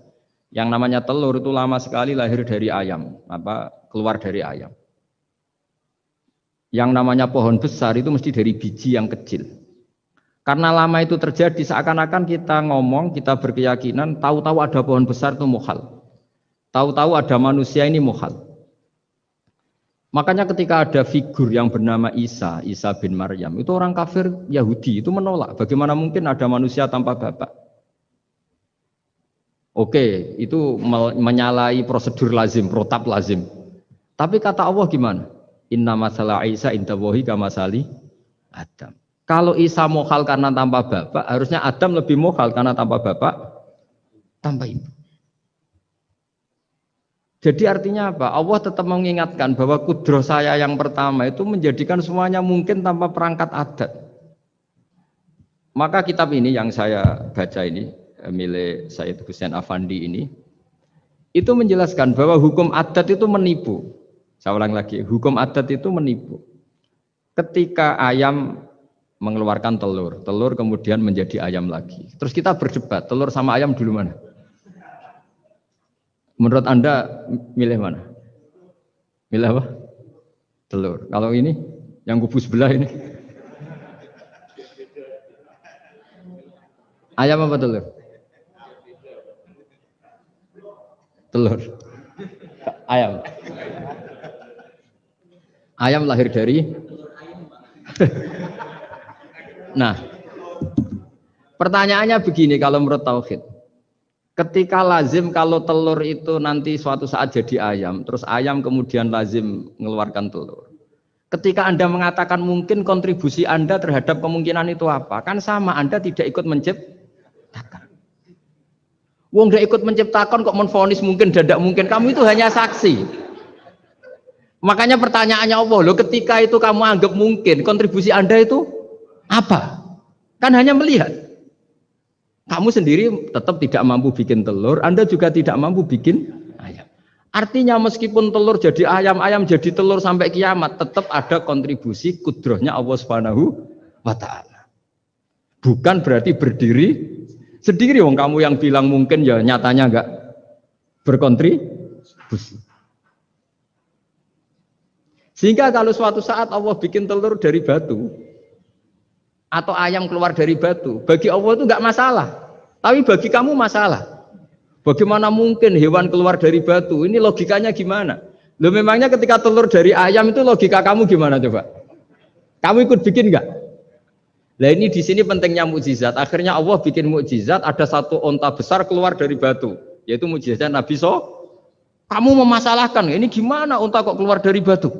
[SPEAKER 1] Yang namanya telur itu lama sekali lahir dari ayam, keluar dari ayam. Yang namanya pohon besar itu mesti dari biji yang kecil. Karena lama itu terjadi, seakan-akan kita ngomong, kita berkeyakinan, tahu-tahu ada pohon besar itu mukhal. Tahu-tahu ada manusia ini mukhal. Makanya ketika ada figur yang bernama Isa bin Maryam, itu orang kafir Yahudi itu menolak. Bagaimana mungkin ada manusia tanpa bapak? Oke, itu menyalahi prosedur lazim, protap lazim. Tapi kata Allah gimana? Inna masalah Isa indallahi kamasali Adam. Kalau Isa mukhal karena tanpa bapak, harusnya Adam lebih mukhal karena tanpa bapak, tanpa ibu. Jadi artinya apa? Allah tetap mengingatkan bahwa kudroh saya yang pertama itu menjadikan semuanya mungkin tanpa perangkat adat. Maka kitab ini yang saya baca ini, milik Sayyid Hussein Afandi ini, itu menjelaskan bahwa hukum adat itu menipu. Saya ulang lagi, hukum adat itu menipu. Ketika ayam mengeluarkan telur, telur kemudian menjadi ayam lagi. Terus kita berdebat, telur sama ayam dulu mana? Menurut Anda milih mana? Milih apa? Telur. Kalau ini, yang kubu sebelah ini. Ayam apa telur? Telur. Ayam. Ayam lahir dari. Nah, pertanyaannya begini kalau menurut tauhid. Ketika lazim kalau telur itu nanti suatu saat jadi ayam, terus ayam kemudian lazim mengeluarkan telur. Ketika Anda mengatakan mungkin kontribusi Anda terhadap kemungkinan itu apa? Kan sama, Anda tidak ikut menciptakan. Wong tidak ikut menciptakan kok menvonis mungkin dan tidak mungkin. Kamu itu hanya saksi. Makanya pertanyaannya Allah, loh ketika itu kamu anggap mungkin, kontribusi Anda itu apa? Kan hanya melihat. Kamu sendiri tetap tidak mampu bikin telur, Anda juga tidak mampu bikin ayam. Artinya meskipun telur jadi ayam, ayam jadi telur sampai kiamat, tetap ada kontribusi kudrohnya Allah Subhanahu wa ta'ala. Bukan berarti berdiri sendiri, wong kamu yang bilang mungkin ya nyatanya enggak berkontribusi. Sehingga kalau suatu saat Allah bikin telur dari batu atau ayam keluar dari batu, bagi Allah itu enggak masalah. Tapi bagi kamu masalah. Bagaimana mungkin hewan keluar dari batu? Ini logikanya gimana? Loh memangnya ketika telur dari ayam itu logika kamu gimana coba? Kamu ikut bikin enggak? Nah ini di sini pentingnya mukjizat. Akhirnya Allah bikin mukjizat, ada satu onta besar keluar dari batu, yaitu mukjizat Nabi Kamu memasalahkan, ini gimana onta kok keluar dari batu?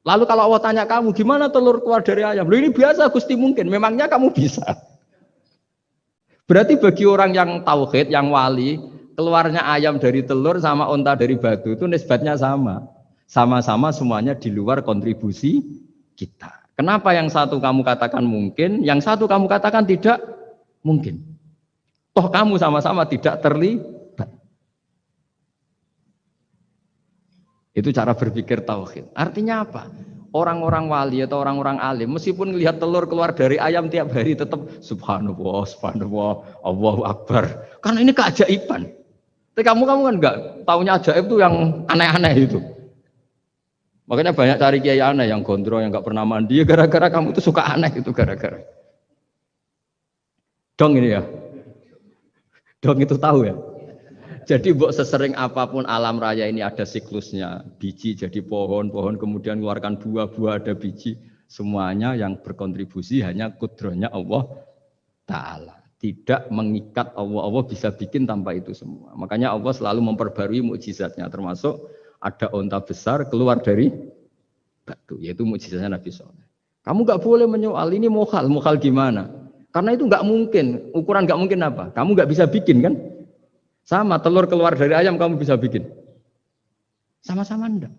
[SPEAKER 1] Lalu kalau Allah tanya kamu, gimana telur keluar dari ayam? Loh ini biasa Gusti mungkin, memangnya kamu bisa. Berarti bagi orang yang tauhid, yang wali, Keluarnya ayam dari telur sama unta dari batu itu nisbatnya sama. Sama-sama semuanya di luar kontribusi kita. Kenapa yang satu kamu katakan mungkin, yang satu kamu katakan tidak mungkin? Toh kamu sama-sama tidak terlibat. Itu cara berpikir tauhid. Artinya apa? Orang-orang wali atau orang-orang alim, meskipun melihat telur keluar dari ayam tiap hari, tetap subhanallah, subhanallah, Allahu Akbar. Karena ini keajaiban. Tapi kamu kan enggak, taunya ajaib itu yang aneh-aneh itu. Makanya banyak cari kiai aneh yang gondrong, yang enggak pernah mandi, gara-gara kamu itu suka aneh itu gara-gara. Dong ini ya. Dong itu tahu ya. Jadi buat sesering apapun alam raya ini ada siklusnya, biji jadi pohon, pohon kemudian mengeluarkan buah-buah ada biji, semuanya yang berkontribusi hanya kudrohnya Allah Ta'ala. Tidak mengikat Allah bisa bikin tanpa itu semua. Makanya Allah selalu memperbarui mukjizatnya, termasuk ada onta besar keluar dari batu, yaitu mukjizatnya Nabi Soleh. Kamu nggak boleh menyoal ini mukhal gimana? Karena itu nggak mungkin, ukuran nggak mungkin apa? Kamu nggak bisa bikin kan? Sama telur keluar dari ayam kamu bisa bikin. Sama-sama enggak.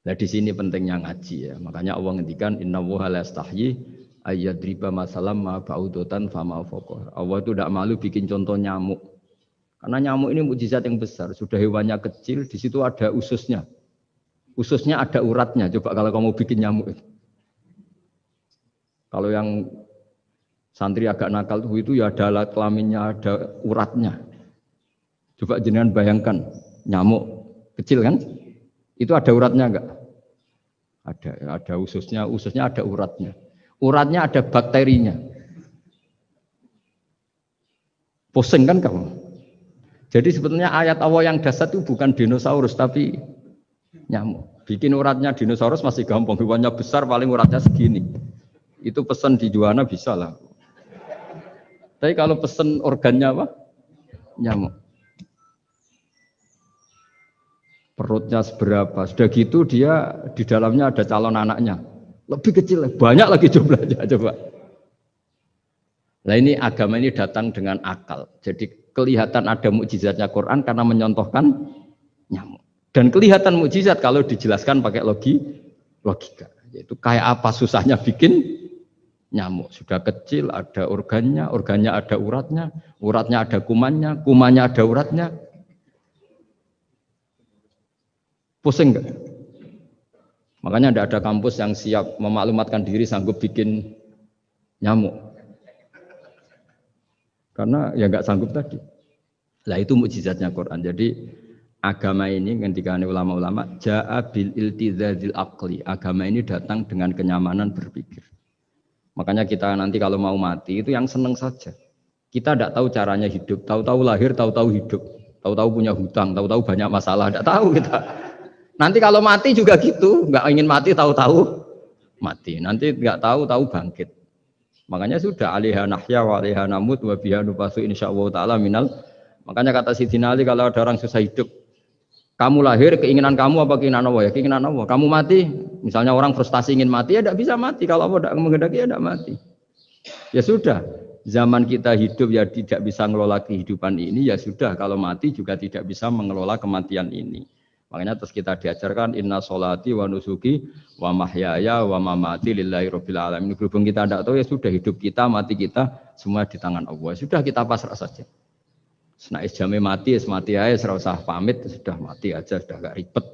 [SPEAKER 1] Nah di sini pentingnya ngaji ya. Makanya Allah ngendikan innallaha la yastahyi ayyadriba masalam ma ba'udatan fama fawqa. Allah itu tidak malu bikin contoh nyamuk. Karena nyamuk ini mukjizat yang besar. Sudah hewannya kecil, di situ ada ususnya. Ususnya ada uratnya. Coba kalau kamu bikin nyamuk itu. Kalau yang santri agak nakal itu ya ada alat kelaminnya, ada uratnya. Coba jenengan bayangkan, nyamuk kecil kan? Itu ada uratnya enggak? Ada ususnya ada uratnya. Uratnya ada bakterinya. Pusing kan kamu? Jadi sebetulnya ayat Allah yang dasar itu bukan dinosaurus tapi nyamuk. Bikin uratnya dinosaurus masih gampang, hewannya besar paling uratnya segini. Itu pesan di Juwana bisa lah. Tapi kalau pesen organnya apa? Nyamuk. Perutnya seberapa? Sudah gitu dia di dalamnya ada calon anaknya. Lebih kecil, banyak lagi jumlahnya coba. Nah ini agama ini datang dengan akal. Jadi kelihatan ada mukjizatnya Quran karena menyontohkan nyamuk. Dan kelihatan mukjizat kalau dijelaskan pakai logika. Yaitu kayak apa susahnya bikin nyamuk. Sudah kecil, ada organnya ada uratnya ada kumannya ada uratnya. Pusing enggak? Makanya tidak ada kampus yang siap memaklumatkan diri sanggup bikin nyamuk. Karena ya enggak sanggup tadi. Lah itu mukjizatnya Quran. Jadi agama ini ketika ulama-ulama ja'a bil iltizazil aqli. Agama ini datang dengan kenyamanan berpikir. Makanya kita nanti kalau mau mati itu yang seneng saja. Kita tidak tahu caranya hidup, tahu-tahu lahir, tahu-tahu hidup, tahu-tahu punya hutang, tahu-tahu banyak masalah, tidak tahu kita. Nanti kalau mati juga gitu, nggak ingin mati, tahu-tahu mati. Nanti nggak tahu bangkit. Makanya sudah alaiha nahya wa alaiha namut wa biha nubasu insyaallah taala minal. Makanya kata Sidina Ali kalau ada orang susah hidup, kamu lahir keinginan kamu apa keinginan Allah ya? Keinginan Allah. Kamu mati, misalnya orang frustasi ingin mati ya tidak bisa mati. Kalau Allah tidak menghendaki ya tidak mati. Ya sudah, zaman kita hidup ya tidak bisa mengelola kehidupan ini ya sudah. Kalau mati juga tidak bisa mengelola kematian ini. Makanya terus kita diajarkan inna sholati wa nusuki wa mahyaya wa mamati lillahi rabbil alamin. Berhubung kita tidak tahu ya sudah hidup kita, mati kita semua di tangan Allah. Sudah kita pasrah saja. Senaik jamnya mati aja, serasa pamit, sudah mati aja, sudah gak ribet.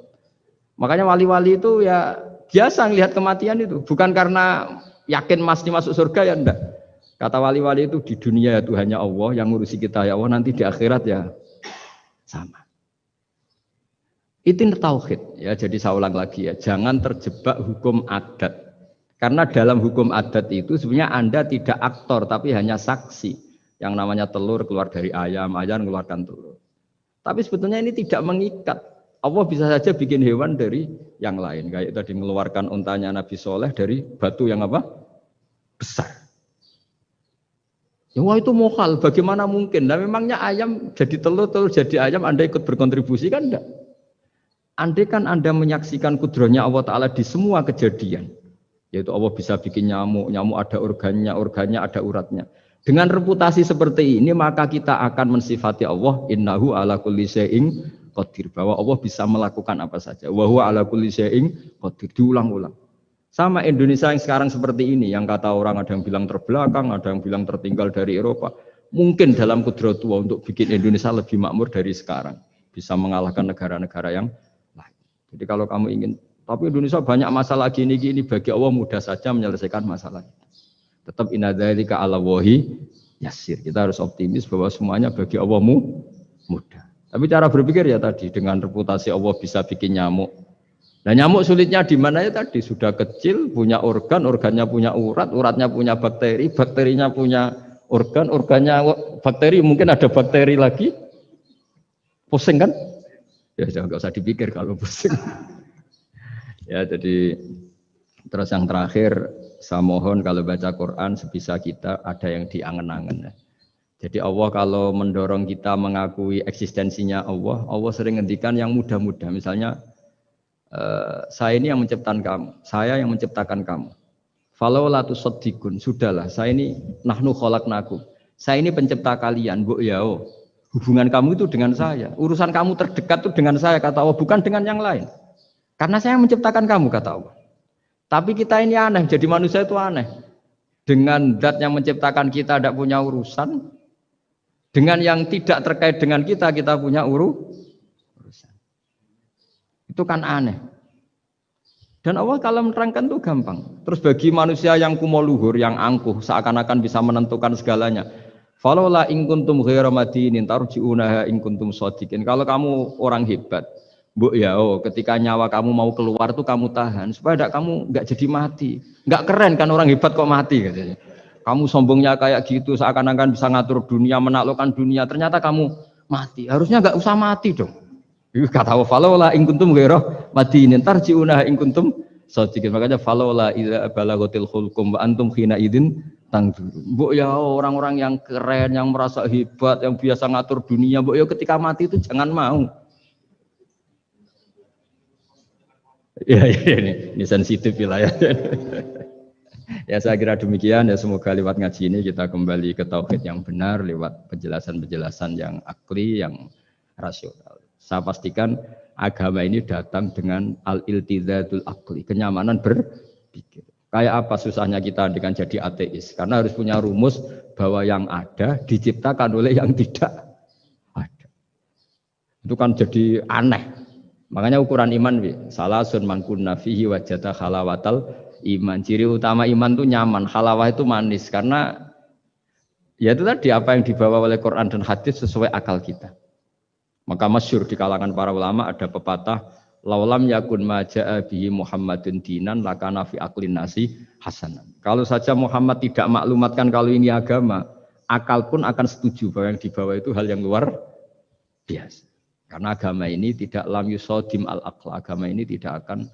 [SPEAKER 1] Makanya wali-wali itu ya biasa ngelihat kematian itu, bukan karena yakin pasti masuk surga ya enggak. Kata wali-wali itu di dunia itu hanya Allah yang ngurusi kita ya Allah, nanti di akhirat ya sama. Itu tauhid ya. Jadi saya ulang lagi ya, jangan terjebak hukum adat. Karena dalam hukum adat itu sebenarnya Anda tidak aktor tapi hanya saksi. Yang namanya telur keluar dari ayam mengeluarkan telur. Tapi sebetulnya ini tidak mengikat. Allah bisa saja bikin hewan dari yang lain. Kayak tadi mengeluarkan untanya Nabi Soleh dari batu yang apa? Besar. Ya wah itu mukhal, bagaimana mungkin? Nah memangnya ayam jadi telur jadi ayam, Anda ikut berkontribusi kan enggak? Andai kan Anda menyaksikan kudrohnya Allah Ta'ala di semua kejadian. Yaitu Allah bisa bikin nyamuk ada organnya ada uratnya. Dengan reputasi seperti ini maka kita akan mensifati Allah innahu ala kulli syai'in qadir, bahwa Allah bisa melakukan apa saja. Wa huwa ala kulli syai'in qadir, diulang-ulang. Sama Indonesia yang sekarang seperti ini, yang kata orang ada yang bilang terbelakang, ada yang bilang tertinggal dari Eropa. Mungkin dalam kudratullah untuk bikin Indonesia lebih makmur dari sekarang, bisa mengalahkan negara-negara yang lain. Jadi kalau kamu ingin, tapi Indonesia banyak masalah gini, bagi Allah mudah saja menyelesaikan masalah. Tetap inna dzalika 'ala Allahi yasir. Kita harus optimis bahwa semuanya bagi Allah mudah. Tapi cara berpikir ya tadi, dengan reputasi Allah bisa bikin nyamuk. Nah nyamuk sulitnya di mana ya tadi, sudah kecil, punya organ, organnya punya urat, uratnya punya bakteri, bakterinya punya organ, organnya bakteri, mungkin ada bakteri lagi. Pusing kan? Ya jangan, nggak usah dipikir kalau pusing. Ya jadi terus yang terakhir, saya mohon kalau baca Quran sebisa kita ada yang diangen-angen. Jadi Allah kalau mendorong kita mengakui eksistensinya Allah, Allah sering ngendikan yang mudah-mudah. Misalnya, saya ini yang menciptakan kamu, saya yang menciptakan kamu. Falau la tusaddiqun, sudahlah, saya ini nahnu khalaqnakum. Saya ini pencipta kalian, Bu yao. Hubungan kamu itu dengan saya. Urusan kamu terdekat itu dengan saya, kata Allah, bukan dengan yang lain. Karena saya yang menciptakan kamu, kata Allah. Tapi kita ini aneh, jadi manusia itu aneh. Dengan zat yang menciptakan kita tidak punya urusan, dengan yang tidak terkait dengan kita punya urusan. Itu kan aneh. Dan Allah kalau menerangkan itu gampang. Terus bagi manusia yang kumoluhur, yang angkuh, seakan-akan bisa menentukan segalanya. Falaula in kuntum ghaira madinin tarji'unaha in kuntum shadiqin. Kalau kamu orang hebat, Bu ya, ketika nyawa kamu mau keluar tuh kamu tahan supaya kamu nggak jadi mati. Nggak keren kan orang hebat kok mati katanya. Kamu sombongnya kayak gitu, seakan-akan bisa ngatur dunia, menaklukkan dunia, ternyata kamu mati. Harusnya nggak usah mati dong. Kata Allah, falaula in kuntum ghaira madinin tarji'unaha in kuntum shadiqin. Makanya falaula idza balaghatil hulqum wa antum khina idzin tangdur. Mbok ya orang-orang yang keren, yang merasa hebat, yang biasa ngatur dunia, mbok ya ketika mati itu jangan mau. Ya, ini sensitif ya. Ya saya kira demikian ya, semoga lewat ngaji ini kita kembali ke tauhid yang benar lewat penjelasan-penjelasan yang akli, yang rasional. Saya pastikan agama ini datang dengan al-iltidzatul akli, kenyamanan berpikir. Kayak apa susahnya kita dengan jadi ateis? Karena harus punya rumus bahwa yang ada diciptakan oleh yang tidak ada. Itu kan jadi aneh. Makanya ukuran iman, salasun man kunna fihi wajada halawatal iman. Ciri utama iman itu nyaman, halawah itu manis. Karena ya itu tadi apa yang dibawa oleh Quran dan hadis sesuai akal kita. Maka masyhur di kalangan para ulama ada pepatah, laulam yakun maja'a bihi Muhammadun dinan lakana fi aqlin nasi hasanan. Kalau saja Muhammad tidak maklumatkan kalau ini agama, akal pun akan setuju bahwa yang dibawa itu hal yang luar biasa. Karena agama ini tidak lam yusodim al-aql, agama ini tidak akan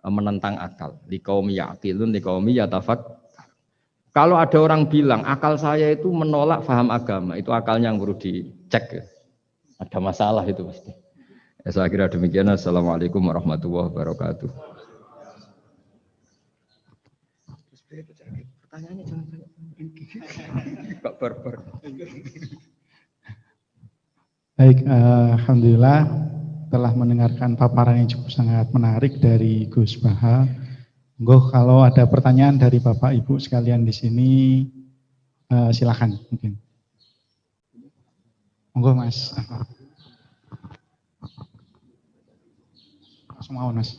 [SPEAKER 1] menentang akal. Liqaumi ya'qilun liqaumi yatafak. Kalau ada orang bilang akal saya itu menolak faham agama, itu akalnya yang perlu dicek. Ada masalah itu pasti. Ya, saya kira demikian. Assalamualaikum warahmatullahi wabarakatuh. Pertanyaannya jangan banyak. Kok barbar.
[SPEAKER 2] Baik, alhamdulillah telah mendengarkan paparan yang cukup sangat menarik dari Gus Baha. Monggo kalau ada pertanyaan dari Bapak Ibu sekalian di sini, silakan mungkin. Monggo Mas. Langsung mau Mas.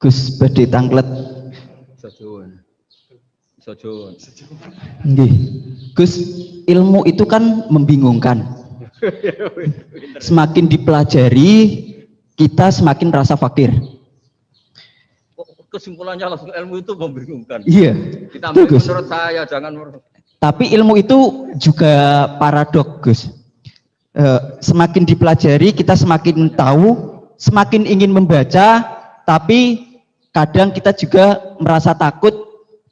[SPEAKER 3] Gus badhe tanglet.
[SPEAKER 1] Sojon.
[SPEAKER 3] Nggih. Gus, ilmu itu kan membingungkan. Semakin dipelajari, kita semakin rasa fakir.
[SPEAKER 1] Kesimpulannya langsung ilmu itu membingungkan.
[SPEAKER 3] Iya.
[SPEAKER 1] Kita menurut saya jangan.
[SPEAKER 3] Tapi ilmu itu juga paradok, Gus. Semakin dipelajari, kita semakin tahu, semakin ingin membaca, tapi kadang kita juga merasa takut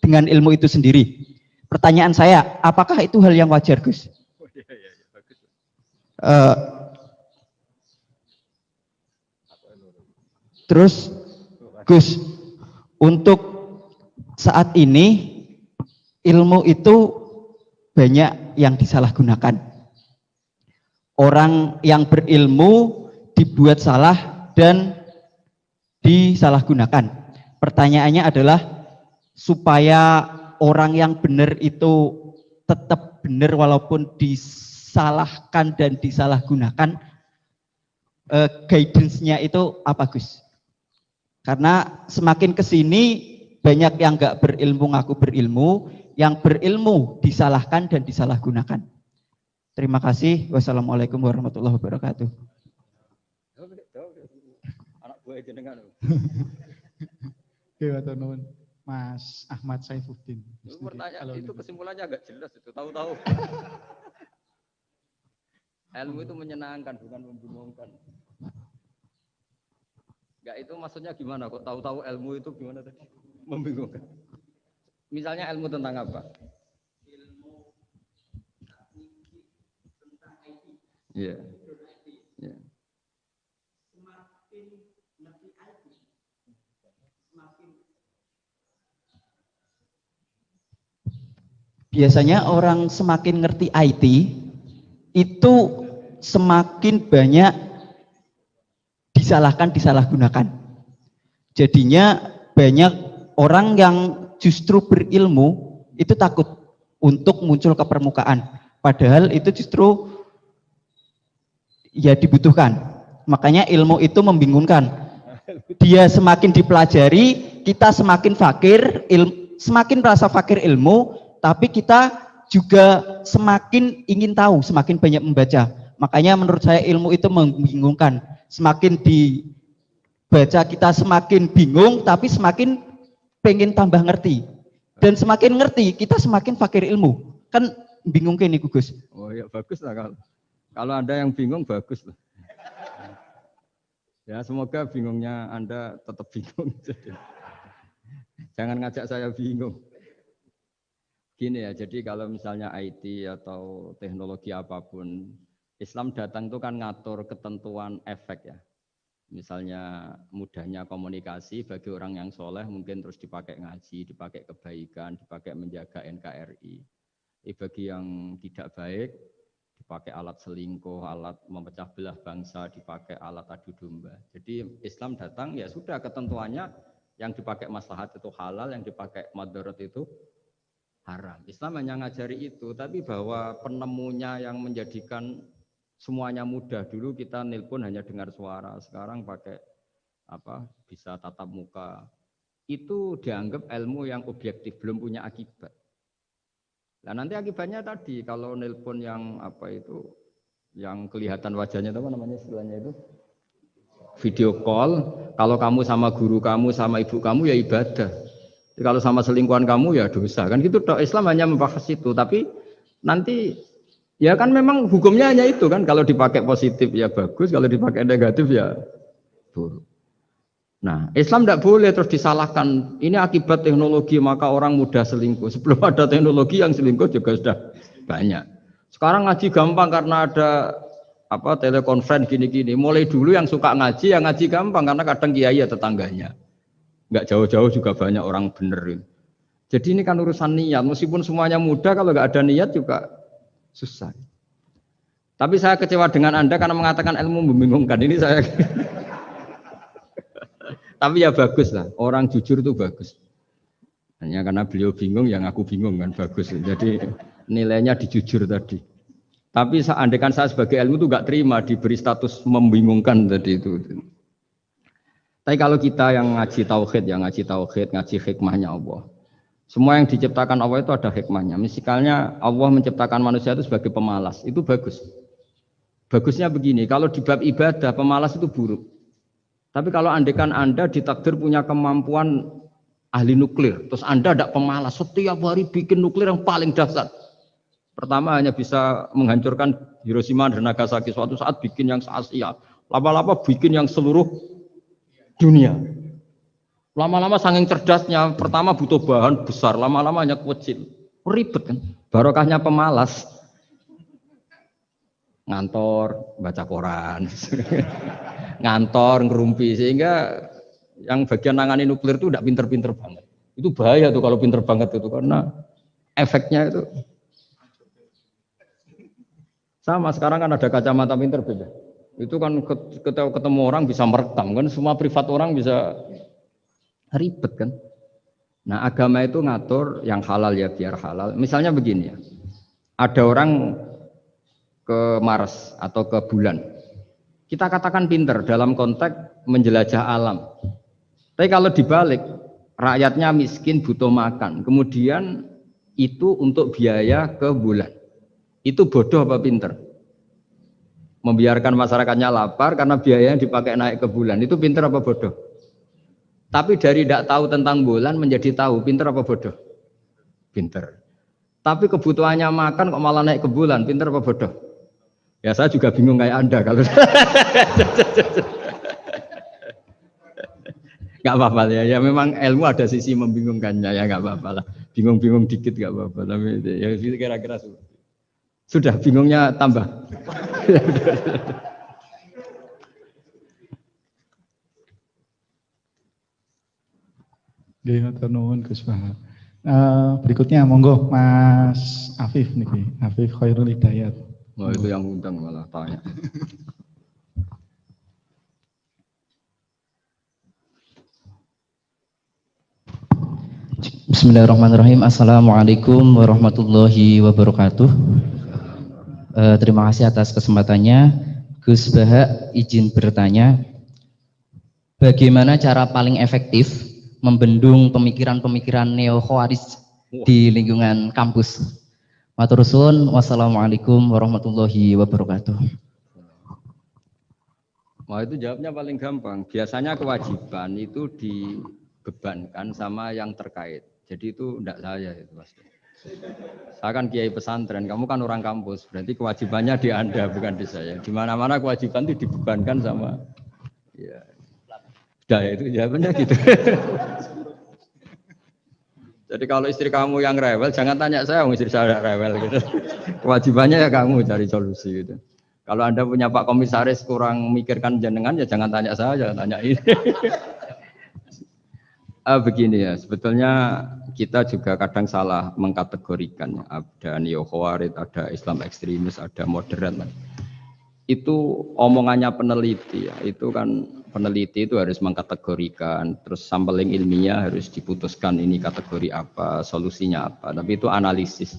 [SPEAKER 3] dengan ilmu itu sendiri. Pertanyaan saya, apakah itu hal yang wajar, Gus? Eh, terus Gus, untuk saat ini ilmu itu banyak yang disalahgunakan. Orang yang berilmu dibuat salah dan disalahgunakan. Pertanyaannya adalah supaya orang yang benar itu tetap benar walaupun disalahkan dan disalahgunakan, guidance-nya itu apa Gus? Karena semakin kesini banyak yang nggak berilmu ngaku berilmu, yang berilmu disalahkan dan disalahgunakan. Terima kasih. Wassalamualaikum warahmatullahi wabarakatuh.
[SPEAKER 1] Anak gue jenengan.
[SPEAKER 2] Oke, nuwun. Mas Ahmad Saifuddin.
[SPEAKER 1] Pertanyaan itu kesimpulannya agak jelas itu, tahu-tahu. Ilmu itu menyenangkan bukan membingungkan. Enggak, itu maksudnya gimana kok tahu-tahu ilmu itu gimana tadi? Membingungkan. Misalnya ilmu tentang apa? Ilmu tentang IT. Iya. Yeah. Semakin ngerti IT, semakin
[SPEAKER 3] biasanya orang semakin ngerti IT itu semakin banyak disalahgunakan. Jadinya banyak orang yang justru berilmu itu takut untuk muncul ke permukaan. Padahal itu justru ya dibutuhkan. Makanya ilmu itu membingungkan. Dia semakin dipelajari, kita semakin fakir, semakin merasa fakir ilmu, tapi kita juga semakin ingin tahu, semakin banyak membaca. Makanya menurut saya ilmu itu membingungkan. Semakin dibaca kita semakin bingung, tapi semakin pengen tambah ngerti. Dan semakin ngerti, kita semakin fakir ilmu. Kan bingung kan nih Gus?
[SPEAKER 1] Oh ya bagus lah kalau Anda yang bingung bagus lah. Ya semoga bingungnya Anda tetap bingung. Jangan ngajak saya bingung. Gini ya, jadi kalau misalnya IT atau teknologi apapun, Islam datang itu kan ngatur ketentuan efek ya. Misalnya mudahnya komunikasi bagi orang yang soleh mungkin terus dipakai ngaji, dipakai kebaikan, dipakai menjaga NKRI. Bagi yang tidak baik, dipakai alat selingkuh, alat memecah belah bangsa, dipakai alat adu domba. Jadi Islam datang ya sudah ketentuannya yang dipakai maslahat itu halal, yang dipakai madarat itu haram. Islam hanya ngajari itu, tapi bahwa penemunya yang menjadikan semuanya mudah. Dulu kita nelpon hanya dengar suara, sekarang pakai apa? Bisa tatap muka. Itu dianggap ilmu yang objektif, belum punya akibat. Nah, nanti akibatnya tadi kalau nelpon yang apa itu yang kelihatan wajahnya apa namanya istilahnya itu? Video call, kalau kamu sama guru kamu sama ibu kamu ya ibadah. Kalau sama selingkuhan kamu ya dosa. Kan gitu Islam hanya membahas itu, tapi nanti ya kan memang hukumnya hanya itu kan, kalau dipakai positif ya bagus, kalau dipakai negatif ya buruk. Nah, Islam tidak boleh terus disalahkan. Ini akibat teknologi maka orang mudah selingkuh. Sebelum ada teknologi yang selingkuh juga sudah banyak. Sekarang ngaji gampang karena ada apa telekonferensi gini-gini. Mulai dulu yang suka ngaji, yang ngaji gampang karena kadang kiai ya tetangganya. Enggak jauh-jauh juga banyak orang bener. Jadi ini kan urusan niat. Meskipun semuanya mudah, kalau nggak ada niat juga susah. Tapi saya kecewa dengan Anda karena mengatakan ilmu membingungkan. Ini saya. Tapi ya bagus lah. Orang jujur itu bagus. Hanya karena beliau bingung, yang aku bingung kan bagus. Jadi nilainya dijujur tadi. Tapi andaikan saya sebagai ilmu itu nggak terima diberi status membingungkan tadi itu. Tapi kalau kita yang ngaji tauhid, ngaji hikmahnya Allah. Semua yang diciptakan Allah itu ada hikmahnya. Misalnya Allah menciptakan manusia itu sebagai pemalas, itu bagus. Bagusnya begini, kalau di bab ibadah pemalas itu buruk. Tapi kalau andaikan Anda ditakdir punya kemampuan ahli nuklir, terus Anda tidak pemalas, setiap hari bikin nuklir yang paling dahsyat. Pertama hanya bisa menghancurkan Hiroshima dan Nagasaki, suatu saat bikin yang se-Asia, lama-lama bikin yang seluruh dunia. Lama-lama saking cerdasnya, pertama butuh bahan besar, lama-lama hanya kecil. Ribet kan? Barokahnya pemalas. ngantor, baca koran, ngantor, ngerumpi, sehingga yang bagian nangani nuklir itu tidak pinter-pinter banget. Itu bahaya tuh kalau pinter banget itu, karena efeknya itu sama. Sekarang kan ada kacamata pinter beda. Itu kan ketemu orang bisa merekam kan, semua privat orang bisa ribet kan. Nah agama itu ngatur yang halal ya biar halal. Misalnya begini ya, ada orang ke Mars atau ke bulan. Kita katakan pinter dalam konteks menjelajah alam. Tapi kalau dibalik, rakyatnya miskin butuh makan, kemudian itu untuk biaya ke bulan. Itu bodoh apa pinter? Membiarkan masyarakatnya lapar karena biayanya dipakai naik ke bulan. Itu pinter apa bodoh? Tapi dari tidak tahu tentang bulan menjadi tahu, pinter apa bodoh? Pinter. Tapi kebutuhannya makan kok malah naik ke bulan, pinter apa bodoh? Ya saya juga bingung kayak Anda kalau nggak apa-apa ya memang ilmu ada sisi membingungkannya ya nggak apa-apa lah, bingung-bingung dikit nggak apa-apa, tapi ya kira-kira sudah bingungnya tambah.
[SPEAKER 2] Gus Bahar. Berikutnya monggo Mas Afif nih, Afif Khairul Hidayat.
[SPEAKER 1] Oh, itu yang undang malah tanya.
[SPEAKER 4] Bismillahirrahmanirrahim. Assalamualaikum warahmatullahi wabarakatuh. Terima kasih atas kesempatannya. Gus Baha izin bertanya, bagaimana cara paling efektif membendung pemikiran-pemikiran neo-khawarij di lingkungan kampus? Matur suwun. Wassalamualaikum warahmatullahi wabarakatuh.
[SPEAKER 1] Wah itu jawabnya paling gampang. Biasanya kewajiban itu dibebankan sama yang terkait. Jadi itu enggak saya itu pasti. Saya kan kiai pesantren, kamu kan orang kampus, berarti kewajibannya di Anda bukan di saya. Di mana-mana kewajiban itu dibebankan sama ya. Sudah itu jawabannya gitu. Jadi kalau istri kamu yang rewel, jangan tanya saya, istri saya rewel gitu. Kewajibannya ya kamu cari solusi gitu. Kalau Anda punya Pak Komisaris kurang mikirkan jenengan, ya jangan tanya saya, jangan tanya ini. Begini ya, sebetulnya kita juga kadang salah mengkategorikan. Ada neo-khawarij, ada Islam ekstremis, ada moderat. Itu omongannya peneliti ya, itu kan peneliti itu harus mengkategorikan, terus sampling ilmiah harus diputuskan ini kategori apa, solusinya apa. Tapi itu analisis.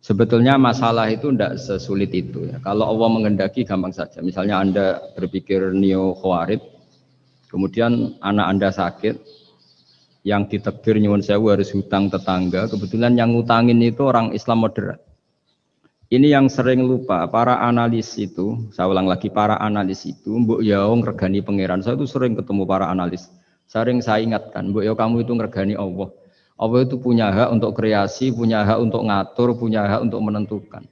[SPEAKER 1] Sebetulnya masalah itu tidak sesulit itu ya. Kalau Allah menghendaki gampang saja. Misalnya Anda berpikir neo-khawarij, kemudian anak Anda sakit, yang ditakdir nyuwun sewu harus hutang tetangga, kebetulan yang ngutangin itu orang Islam moderat. Ini yang sering lupa, para analis itu, saya ulang lagi, para analis itu, mbok ya ngregani pangeran. Saya itu sering ketemu para analis. Sering saya ingatkan, mbok ya kamu itu ngregani Allah. Allah itu punya hak untuk kreasi, punya hak untuk ngatur, punya hak untuk menentukan.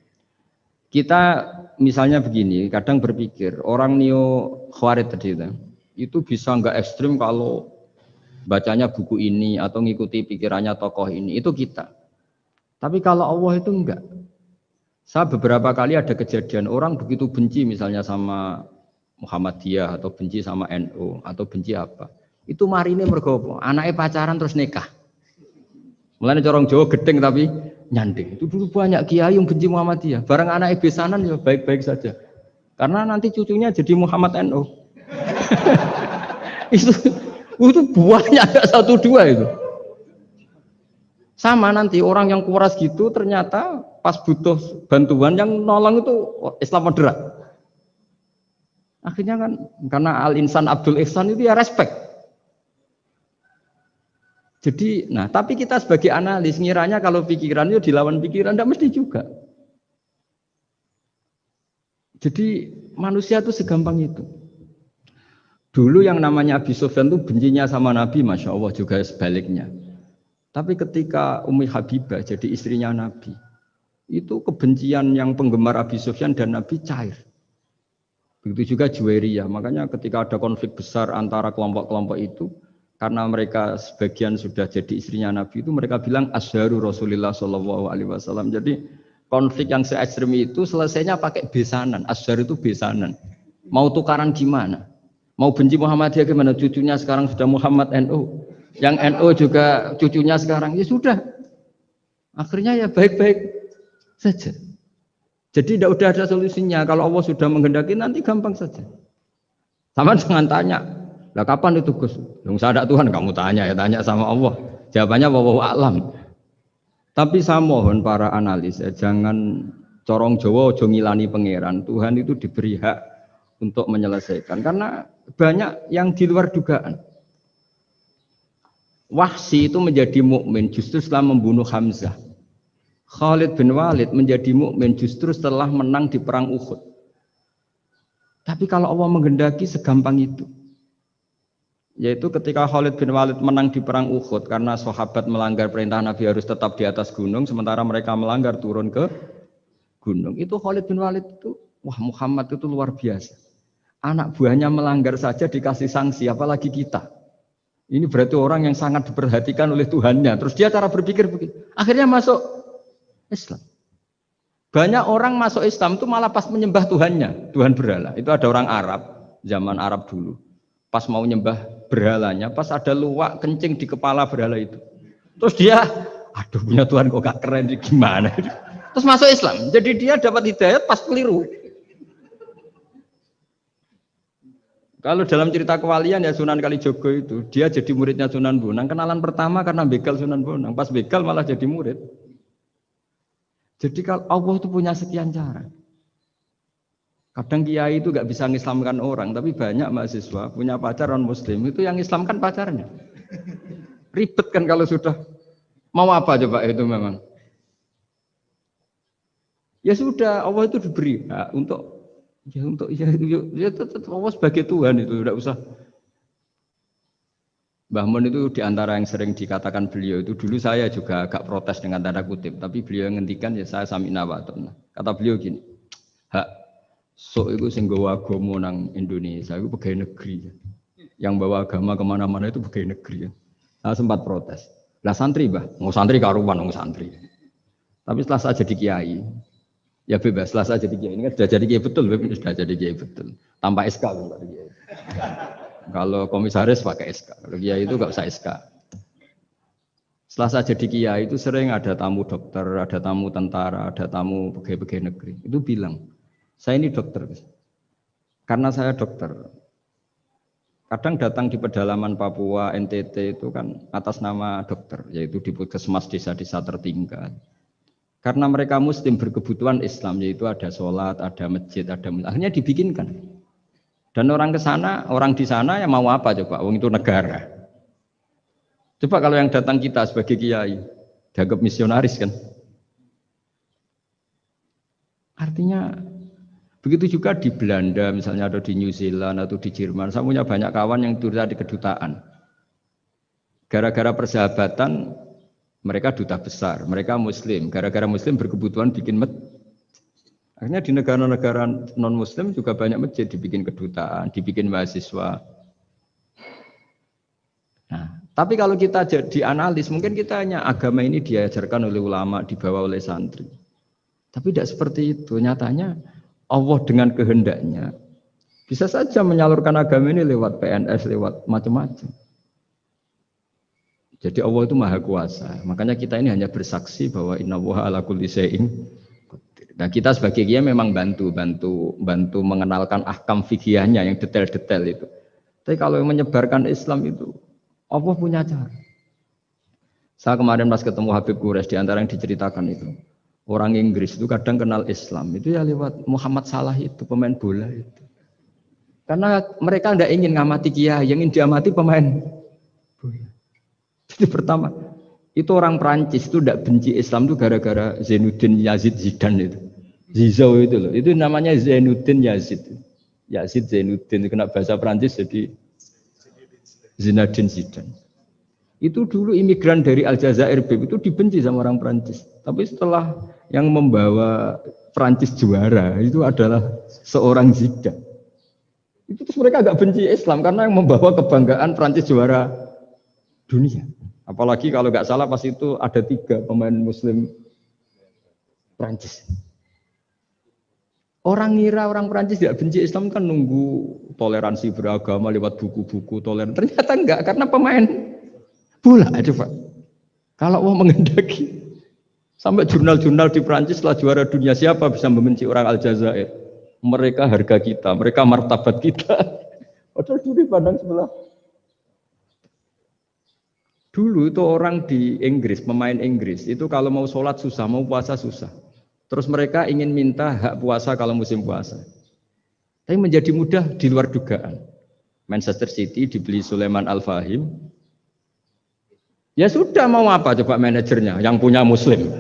[SPEAKER 1] Kita misalnya begini, kadang berpikir, orang neo-khawarij tadi itu bisa enggak ekstrim kalau bacanya buku ini atau ngikuti pikirannya tokoh ini, itu kita. Tapi kalau Allah itu enggak. Saya beberapa kali ada kejadian orang begitu benci misalnya sama Muhammadiyah atau benci sama NU atau benci apa. Itu marine mergo anaknya pacaran terus nikah. Mulane corong Jawa gedeng tapi nyanding. Itu dulu banyak kiai yang benci Muhammadiyah. Barang anaknya besanan ya baik-baik saja. Karena nanti cucunya jadi Muhammad NU. itu buahnya ada 1-2 itu. Sama nanti orang yang kuras gitu ternyata pas butuh bantuan yang nolong itu Islam moderat. Akhirnya kan karena Al-Insan Abdul Ihsan itu ya respect. Jadi, nah tapi kita sebagai analis ngiranya kalau pikiran itu dilawan pikiran, tidak mesti juga. Jadi manusia itu segampang itu. Dulu yang namanya Abi Sufyan itu bencinya sama Nabi, Masya Allah juga sebaliknya. Tapi ketika Ummi Habibah jadi istrinya Nabi, itu kebencian yang penggemar Abi Sufyan dan Nabi cair. Begitu juga Juwairiyah. Makanya ketika ada konflik besar antara kelompok-kelompok itu, karena mereka sebagian sudah jadi istrinya Nabi itu, mereka bilang Asharu Rasulullah SAW. Jadi konflik yang se-ekstrem itu selesainya pakai besanan. Asyar itu besanan. Mau tukaran gimana? Mau benci Muhammadiyah gimana? Cucunya sekarang sudah Muhammad NU. Yang NU juga cucunya sekarang. Ya sudah. Akhirnya ya baik-baik saja. Jadi tidak udah ada solusinya. Kalau Allah sudah menghendaki nanti gampang saja. Sama jangan tanya. Lah kapan itu Gus? Yang saya ada Tuhan kamu tanya ya, tanya sama Allah. Jawabannya wallahu a'lam. Tapi saya mohon para analis ya, jangan corong Jawa aja ngilani pangeran. Tuhan itu diberi hak untuk menyelesaikan karena banyak yang di luar dugaan. Wahsy itu menjadi mukmin justru setelah membunuh Hamzah. Khalid bin Walid menjadi mukmin justru setelah menang di perang Uhud. Tapi kalau Allah menghendaki segampang itu. Yaitu ketika Khalid bin Walid menang di perang Uhud karena sahabat melanggar perintah Nabi harus tetap di atas gunung sementara mereka melanggar turun ke gunung. Itu Khalid bin Walid itu, wah Muhammad itu luar biasa. Anak buahnya melanggar saja dikasih sanksi, apalagi kita. Ini berarti orang yang sangat diperhatikan oleh Tuhannya. Terus dia cara berpikir begitu. Akhirnya masuk Islam. Banyak orang masuk Islam itu malah pas menyembah Tuhannya, Tuhan berhala. Itu ada orang Arab, zaman Arab dulu. Pas mau nyembah berhalanya, pas ada luwak kencing di kepala berhala itu. Terus dia, aduh punya Tuhan kok gak keren, gimana? Terus masuk Islam. Jadi dia dapat hidayat pas keliru. Kalau dalam cerita kewalian ya Sunan Kalijogo itu, dia jadi muridnya Sunan Bonang. Kenalan pertama karena begal Sunan Bonang. Pas begal malah jadi murid. Jadi kalau Allah itu punya sekian cara. Kadang kiai itu gak bisa mengislamkan orang, tapi banyak mahasiswa punya pacar non muslim itu yang islamkan pacarnya. Ribet kan kalau sudah mau apa coba itu memang. Ya sudah, Allah itu diberi hak untuk tetap Allah sebagai Tuhan itu tidak usah. Mbah Mun itu diantara yang sering dikatakan beliau itu dulu saya juga agak protes dengan tanda kutip, tapi beliau ngendikan ya saya sami'na wa ata'na. Kata beliau gini, hak sok itu sing gawa agama nang Indonesia itu pegawai negeri. Yang bawa agama kemana-mana itu pegawai negeri. Saya sempat protes. Lah santri bah, mau santri karuan mau santri. Tapi setelah saya jadi kiai, ya bebas. Setelah saya jadi kiai ini kan sudah jadi kiai betul, sudah jadi kiai betul. Tanpa SK kan tadi kiai. Kalau komisaris pakai SK, kalau kiai itu nggak usah SK. Setelah saya jadi kiai itu sering ada tamu dokter, ada tamu tentara, ada tamu pegawai-pegawai negeri. Itu bilang, saya ini dokter, karena saya dokter. Kadang datang di pedalaman Papua, NTT itu kan atas nama dokter, yaitu di puskesmas desa-desa tertinggal. Karena mereka Muslim berkebutuhan Islam, yaitu ada sholat, ada masjid, ada akhirnya dibikinkan. Dan orang ke sana, orang di sana yang mau apa coba? Wong itu negara. Coba kalau yang datang kita sebagai kiai, dianggap misionaris kan? Artinya begitu juga di Belanda, misalnya ada di New Zealand atau di Jerman. Saya punya banyak kawan yang turun di kedutaan. Gara-gara persahabatan, mereka duta besar, mereka Muslim. Gara-gara Muslim berkebutuhan bikin masjid. Akhirnya di negara-negara non-Muslim juga banyak masjid, dibikin kedutaan, dibikin mahasiswa. Nah, tapi kalau kita jadi analis, mungkin kita hanya agama ini diajarkan oleh ulama, dibawa oleh santri. Tapi tidak seperti itu. Nyatanya Allah dengan kehendaknya bisa saja menyalurkan agama ini lewat PNS, lewat macam-macam. Jadi Allah itu maha kuasa. Makanya kita ini hanya bersaksi bahwa innallaha ala kulli syai'in. Nah kita sebagai kiai memang bantu mengenalkan ahkam fikihnya yang detail-detail itu. Tapi kalau yang menyebarkan Islam itu Allah punya cara. Saya kemarin pas ketemu Habib Quraisy di antara yang diceritakan itu. Orang Inggris itu kadang kenal Islam itu ya lewat Muhammad Salah itu pemain bola itu. Karena mereka tidak ingin ngamati kiai, yang ingin diamati pemain bola. Jadi pertama itu orang Prancis itu tidak benci Islam itu gara-gara Zainuddin Yazid Zidane itu. Zizou itu loh, itu namanya Zainuddin Yazid. Yazid Zainuddin, kena bahasa Prancis jadi Zinedine Zidane. Itu dulu imigran dari Aljazair itu dibenci sama orang Prancis. Tapi setelah yang membawa Prancis juara itu adalah seorang Zidane. Itu terus mereka agak benci Islam karena yang membawa kebanggaan Prancis juara dunia. Apalagi kalau nggak salah pas itu ada 3 pemain Muslim Prancis. Orang ngira orang Prancis tidak benci Islam kan nunggu toleransi beragama lewat buku-buku toleran. Ternyata enggak, karena pemain bola coba. Kalau Allah menghendaki, sampai jurnal-jurnal di Prancis setelah juara dunia siapa bisa membenci orang Aljazair? Mereka harga kita, mereka martabat kita. Padahal dulu pandang sebelah. Dulu itu orang di Inggris, pemain Inggris, itu kalau mau sholat susah, mau puasa susah. Terus mereka ingin minta hak puasa kalau musim puasa. Tapi menjadi mudah di luar dugaan. Manchester City dibeli Sulaiman Al-Fahim. Ya sudah, mau apa coba manajernya yang punya muslim.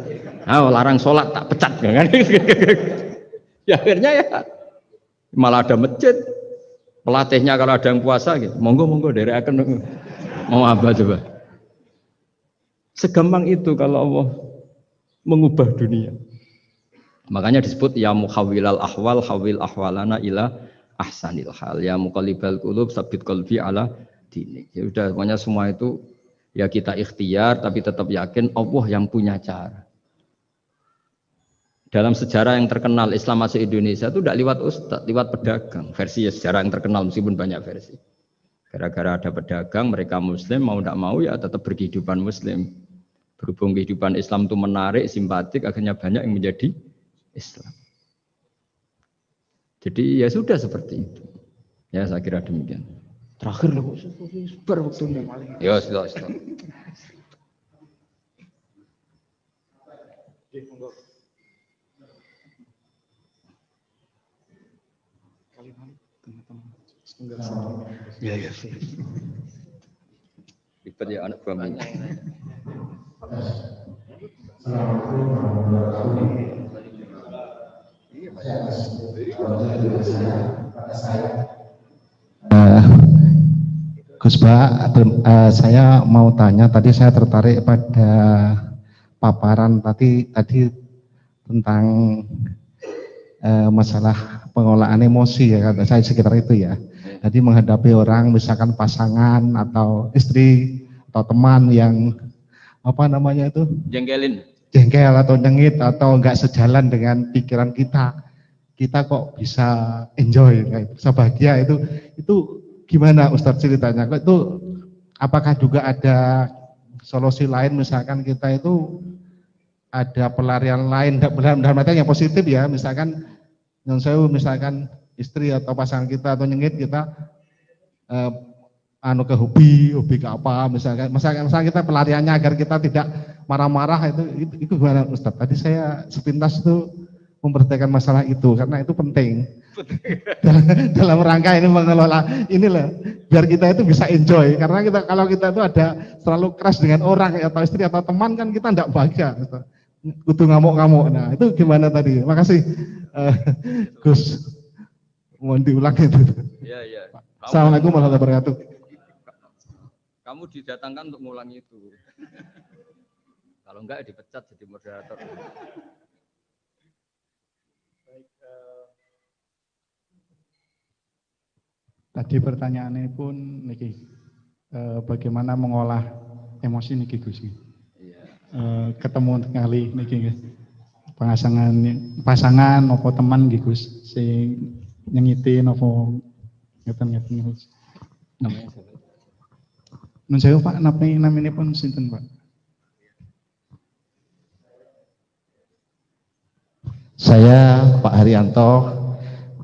[SPEAKER 1] Nah, larang sholat tak pecat kan? Ya akhirnya ya malah ada masjid. Pelatihnya kalau ada yang puasa gitu, monggo dari akan mau apa coba. Segampang itu kalau Allah mengubah dunia. Makanya disebut ya muhawwilal ahwal hawil ahwalana ila ahsanil hal, ya muqallibal qulub sabit qalbi ala dinik. Ya udah, pokoknya semua itu ya kita ikhtiar tapi tetap yakin Allah yang punya cara. Dalam sejarah yang terkenal Islam masuk Indonesia itu tidak lewat ustaz, lewat pedagang. Versi ya sejarah yang terkenal meskipun banyak versi. Gara-gara ada pedagang, mereka muslim, mau tidak mau ya tetap berkehidupan muslim. Berhubung kehidupan Islam itu menarik, simpatik, akhirnya banyak yang menjadi Islam. Jadi ya sudah seperti itu. Ya saya kira demikian. Terakhir loh, super waktunya. Ya sudah. Ya. Ribet ya anak buahnya.
[SPEAKER 5] Gus Bah, saya mau tanya, tadi saya tertarik pada paparan tadi tentang masalah pengolahan emosi ya, kata saya sekitar itu ya. Jadi menghadapi orang misalkan pasangan atau istri atau teman yang apa namanya itu jengkel atau nyengit atau enggak sejalan dengan pikiran kita kok bisa enjoy, bisa bahagia, itu gimana Ustadz ceritanya? Itu apakah juga ada solusi lain, misalkan kita itu ada pelarian lain dalam artian yang positif ya, misalkan yang saya misalkan istri atau pasangan kita atau nyengit kita ke hobi ke apa, misalkan kita pelariannya agar kita tidak marah-marah, itu gimana Ustadz? Tadi saya sepintas itu memperhatikan masalah itu karena itu penting dalam rangka ini mengelola inilah biar kita itu bisa enjoy, karena kalau kita itu ada terlalu keras dengan orang atau istri atau teman kan kita tidak bahagia gitu. Kudu ngamuk-ngamuk. Nah itu gimana tadi? Makasih Gus, mohon diulang itu.
[SPEAKER 1] Ya.
[SPEAKER 5] Assalamualaikum warahmatullahi wabarakatuh.
[SPEAKER 1] Kamu didatangkan untuk ngulangi itu. Kalau enggak dipecat jadi moderator.
[SPEAKER 2] Tadi pertanyaannya pun niki, bagaimana mengolah emosi niki Gus? Ketemu kali niki pasangan opo teman niki Gus, sing nyengitin opo ngeten Gus.
[SPEAKER 1] Namanya siapa?
[SPEAKER 2] Nun sewu Pak, namanya pun sinten Pak?
[SPEAKER 5] Saya Pak Haryanto,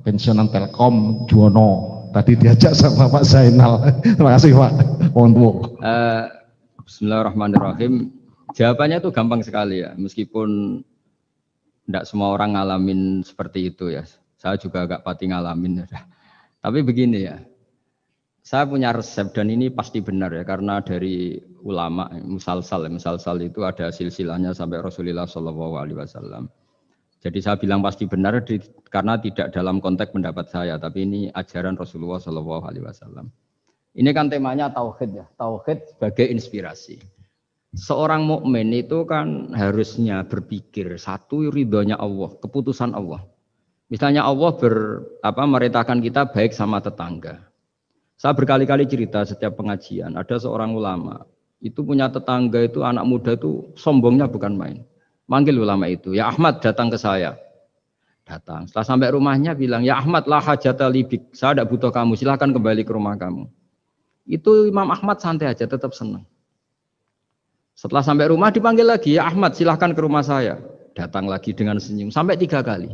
[SPEAKER 5] pensiunan Telkom Juwono. Tadi diajak sama Pak Zainal. Terima kasih Pak. Mohon bu.
[SPEAKER 1] Bismillahirrahmanirrahim. Jawabannya itu gampang sekali ya. Meskipun tidak semua orang ngalamin seperti itu ya. Saya juga agak pati ngalamin. Tapi begini ya. Saya punya resep dan ini pasti benar ya. Karena dari ulama musalsal itu ada silsilahnya sampai Rasulullah SAW. Jadi saya bilang pasti benar karena tidak dalam konteks pendapat saya, tapi ini ajaran Rasulullah SAW. Ini kan temanya tauhid ya, tauhid sebagai inspirasi. Seorang mukmin itu kan harusnya berpikir satu ridhonya Allah, keputusan Allah. Misalnya Allah merintahkan kita baik sama tetangga. Saya berkali-kali cerita setiap pengajian, ada seorang ulama itu punya tetangga itu anak muda itu sombongnya bukan main. Manggil ulama itu, ya Ahmad datang ke saya. Datang. Setelah sampai rumahnya bilang, ya Ahmad lah hajata libik, saya tidak butuh kamu, silahkan kembali ke rumah kamu. Itu Imam Ahmad santai aja, tetap senang. Setelah sampai rumah dipanggil lagi, ya Ahmad silahkan ke rumah saya. Datang lagi dengan senyum, sampai 3 kali.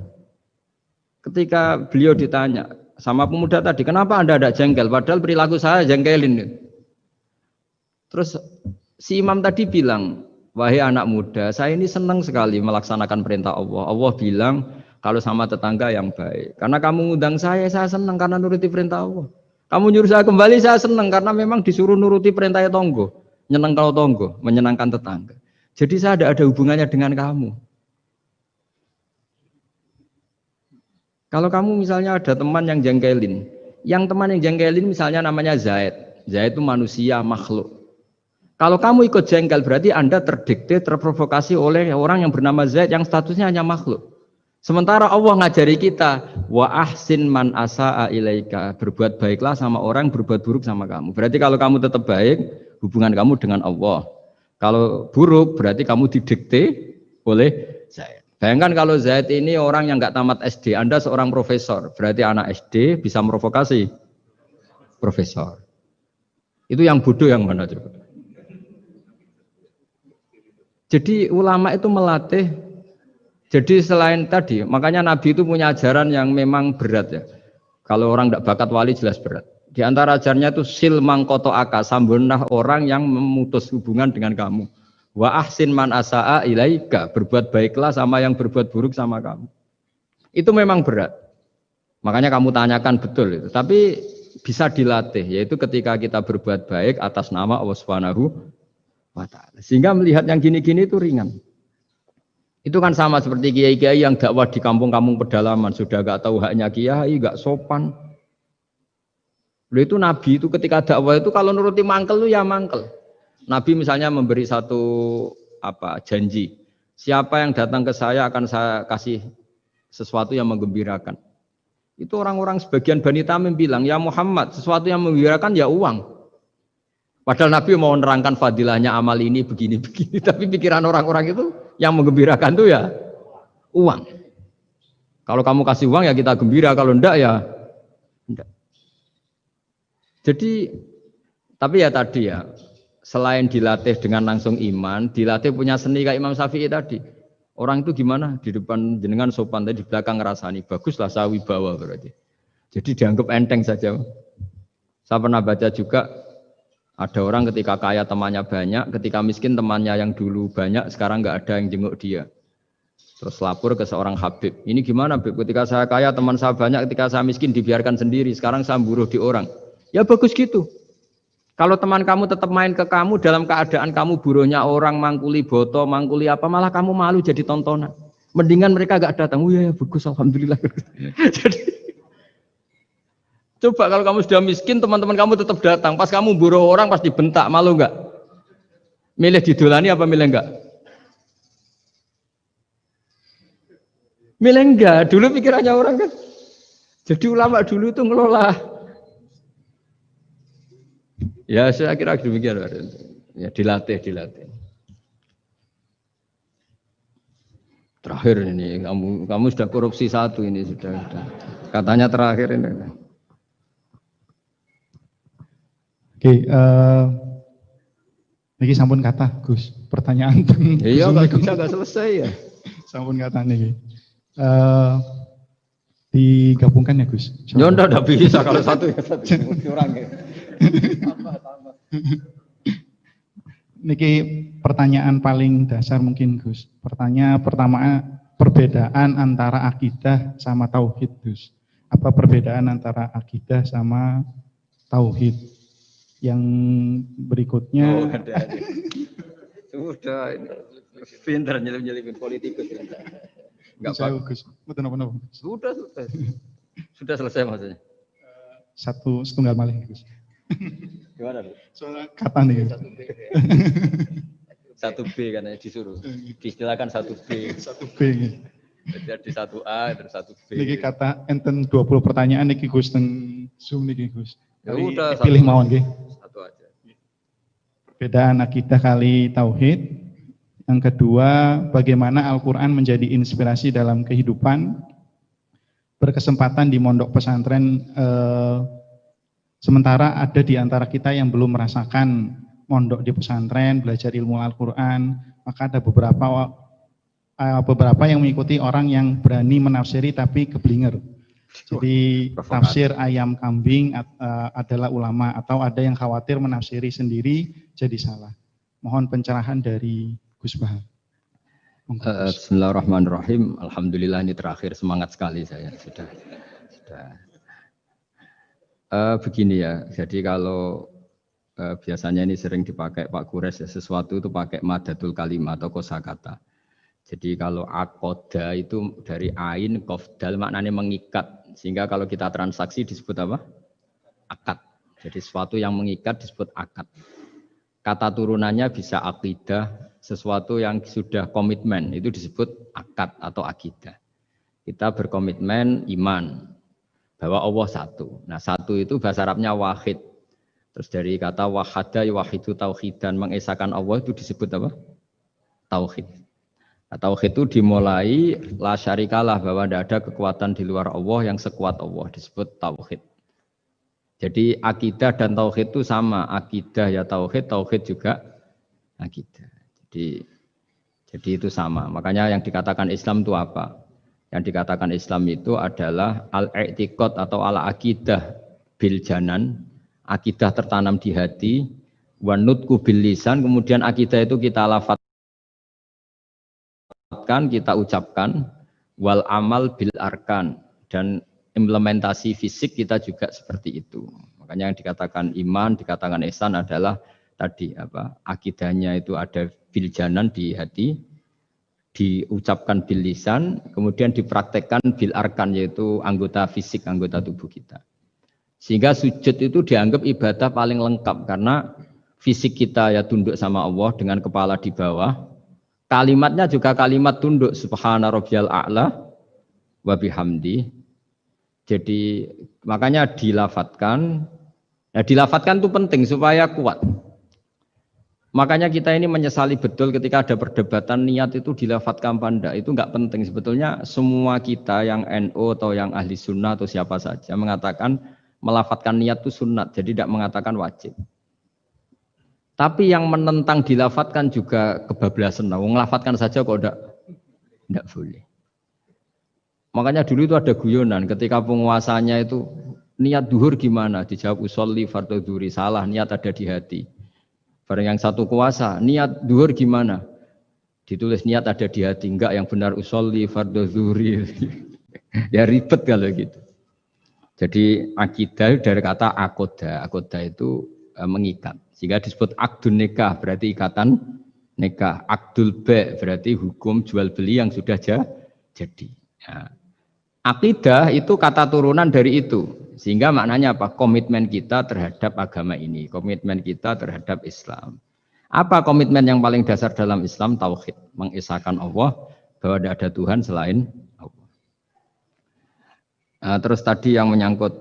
[SPEAKER 1] Ketika beliau ditanya sama pemuda tadi, kenapa Anda tidak jengkel? Padahal perilaku saya jengkelin. Terus si imam tadi bilang, wahai anak muda, saya ini senang sekali melaksanakan perintah Allah. Allah bilang, kalau sama tetangga yang baik. Karena kamu ngundang saya senang karena nuruti perintah Allah. Kamu nyuruh saya kembali, saya senang karena memang disuruh nuruti perintah tonggo. Nyenang kalau tonggo, menyenangkan tetangga. Jadi saya tidak ada hubungannya dengan kamu. Kalau kamu misalnya ada teman yang jengkelin, teman yang jengkelin misalnya namanya Zaid. Zaid itu manusia, makhluk. Kalau kamu ikut jengkel berarti Anda terdikte, terprovokasi oleh orang yang bernama Zaid yang statusnya hanya makhluk. Sementara Allah ngajari kita, wa ahsin man asa'a ilaika, berbuat baiklah sama orang, berbuat buruk sama kamu. Berarti kalau kamu tetap baik, hubungan kamu dengan Allah. Kalau buruk berarti kamu didikte oleh Zaid. Bayangkan kalau Zaid ini orang yang nggak tamat SD, Anda seorang profesor, berarti anak SD bisa merovokasi profesor. Itu yang bodoh yang mana coba? Jadi ulama itu melatih. Jadi selain tadi, makanya Nabi itu punya ajaran yang memang berat ya. Kalau orang tidak bakat wali jelas berat. Di antara ajarannya itu sil mangkoto aka, sambunah orang yang memutus hubungan dengan kamu. Wa ahsin man asa'a ilaika, berbuat baiklah sama yang berbuat buruk sama kamu. Itu memang berat. Makanya kamu tanyakan betul itu. Tapi bisa dilatih, yaitu ketika kita berbuat baik atas nama Allah Subhanahu wa ta'ala. Sehingga melihat yang gini-gini itu ringan. Itu kan sama seperti kiai-kiai yang dakwah di kampung-kampung pedalaman, sudah gak tahu haknya kiai, gak sopan. Lalu itu Nabi itu ketika dakwah itu kalau nuruti mangkel itu ya mangkel. Nabi misalnya memberi satu janji. Siapa yang datang ke saya akan saya kasih sesuatu yang menggembirakan. Itu orang-orang sebagian Bani Tamim bilang, ya Muhammad, sesuatu yang menggembirakan ya uang. Padahal Nabi mau menerangkan fadilahnya amal ini begini-begini, tapi pikiran orang-orang itu yang menggembirakan itu ya uang. Kalau kamu kasih uang ya kita gembira, kalau enggak ya enggak. Jadi, tapi ya tadi ya, selain dilatih dengan langsung iman, dilatih punya seni kayak Imam Syafi'i tadi. Orang itu gimana? Di depan jenengan sopan, tapi di belakang ngerasani, baguslah saya wibawa berarti. Jadi dianggap enteng saja. Saya pernah baca juga, ada orang ketika kaya temannya banyak, ketika miskin temannya yang dulu banyak, sekarang nggak ada yang jenguk dia. Terus lapor ke seorang Habib, ini gimana Habib? Ketika saya kaya teman saya banyak, ketika saya miskin dibiarkan sendiri, sekarang saya buruh di orang. Ya bagus gitu. Kalau teman kamu tetap main ke kamu dalam keadaan kamu buruhnya orang, mangkuli boto, mangkuli apa, malah kamu malu jadi tontonan. Mendingan mereka nggak datang. Oh ya bagus, alhamdulillah. Jadi coba kalau kamu sudah miskin, teman-teman kamu tetap datang. Pas kamu buruh orang, pasti bentak, malu enggak? Milih didolani apa milih enggak? Milih enggak, dulu pikirannya orang kan. Jadi ulama dulu itu ngelola. Ya saya kira demikian. Ya dilatih. Terakhir ini, kamu sudah korupsi satu ini sudah. Katanya terakhir ini.
[SPEAKER 2] Oke, ini sampun kata Gus, pertanyaan.
[SPEAKER 1] Iya, nggak selesai ya.
[SPEAKER 2] Sampun kata nih. Digabungkan ya Gus.
[SPEAKER 1] Ya enggak bisa kalau satu ya satu kurang ya.
[SPEAKER 2] Niki pertanyaan paling dasar mungkin Gus. Pertanyaan pertama, perbedaan antara akidah sama tauhid Gus. Apa perbedaan antara akidah sama tauhid? Yang berikutnya.
[SPEAKER 1] Oh, ada. Sudah ini. Pintar nyelip-nyelipin politikus. Enggak apa-apa.
[SPEAKER 2] Gus. Betul.
[SPEAKER 1] Sudah selesai maksudnya.
[SPEAKER 2] Setunggal malih Gus.
[SPEAKER 1] Gimana tuh?
[SPEAKER 2] Soalnya kata nih.
[SPEAKER 1] 1B kan ya disuruh. Diistilahkan 1B.
[SPEAKER 2] 1B.
[SPEAKER 1] Jadi 1A terus 1B.
[SPEAKER 2] Niki kata enten 20 pertanyaan niki Gus teng Zoom niki Gus.
[SPEAKER 1] Ya udah
[SPEAKER 2] pilih mawon nggih.
[SPEAKER 1] Satu aja.
[SPEAKER 2] Perbedaan akidah kali tauhid. Yang kedua, bagaimana Al-Quran menjadi inspirasi dalam kehidupan, berkesempatan di mondok pesantren, sementara ada di antara kita yang belum merasakan mondok di pesantren, belajar ilmu Al-Quran, maka ada beberapa yang mengikuti orang yang berani menafsiri tapi keblinger. Jadi tafsir ayam kambing adalah ulama, atau ada yang khawatir menafsiri sendiri jadi salah. Mohon pencerahan dari Gus Bahar.
[SPEAKER 1] Bismillahirrahmanirrahim. Alhamdulillah ini terakhir, semangat sekali saya sudah. Begini ya, jadi kalau biasanya ini sering dipakai Pak Kures ya, sesuatu itu pakai madatul kalimat atau kosakata. Jadi kalau akoda itu dari ain qafdal maknanya mengikat, sehingga kalau kita transaksi disebut apa? Akad. Jadi sesuatu yang mengikat disebut akad. Kata turunannya bisa akidah, sesuatu yang sudah komitmen itu disebut akad atau akidah. Kita berkomitmen iman bahwa Allah satu. Nah, satu itu bahasa Arabnya wahid. Terus dari kata wahada wahidu tauhidan, mengesahkan Allah itu disebut apa? Tauhid. Nah, tauhid itu dimulai la syarikalah, bahwa tidak ada kekuatan di luar Allah yang sekuat Allah, disebut tauhid. Jadi akidah dan tauhid itu sama, akidah ya tauhid, tauhid juga akidah. Jadi itu sama. Makanya yang dikatakan Islam itu apa? Yang dikatakan Islam itu adalah al-i'tiqad atau al-aqidah bil janan, akidah tertanam di hati, wa nutqu bil lisan, kemudian akidah itu kita lafadzkan, kita ucapkan, wal amal bil arkan, dan implementasi fisik kita juga seperti itu. Makanya yang dikatakan iman, dikatakan ihsan adalah tadi apa? Akidahnya itu ada bil janan di hati, diucapkan bil lisan, kemudian dipraktekkan bil arkan, yaitu anggota fisik, anggota tubuh kita. Sehingga sujud itu dianggap ibadah paling lengkap karena fisik kita ya tunduk sama Allah dengan kepala di bawah. Kalimatnya juga kalimat tunduk, subhana rabbiyal a'la wa bihamdi. Jadi makanya dilafatkan. Nah, dilafatkan itu penting supaya kuat. Makanya kita ini menyesali betul ketika ada perdebatan niat itu dilafatkan apa enggak. Itu enggak penting. Sebetulnya semua kita yang NU atau yang ahli sunnah atau siapa saja mengatakan melafatkan niat itu sunat. Jadi tidak mengatakan wajib. Tapi yang menentang dilafatkan juga kebablasan. Nah, melafatkan saja kok enggak boleh. Makanya dulu itu ada guyonan ketika penguasanya itu niat duhur gimana? Dijawab usolli fardhu dhuhri, salah, niat ada di hati. Barang yang satu kuasa, niat duhur gimana? Ditulis niat ada di hati, enggak, yang benar usolli fardhu dhuhri. Ya ribet kalau gitu. Jadi akidah dari kata akoda. Akoda itu mengikat. Sehingga disebut akdun nikah, berarti ikatan nikah. Akdul ba' berarti hukum jual beli yang sudah jadi. Nah, akidah itu kata turunan dari itu. Sehingga maknanya apa? Komitmen kita terhadap agama ini. Komitmen kita terhadap Islam. Apa komitmen yang paling dasar dalam Islam? Tauhid. Mengesahkan Allah bahwa tidak ada Tuhan selain Allah. Nah, terus tadi yang menyangkut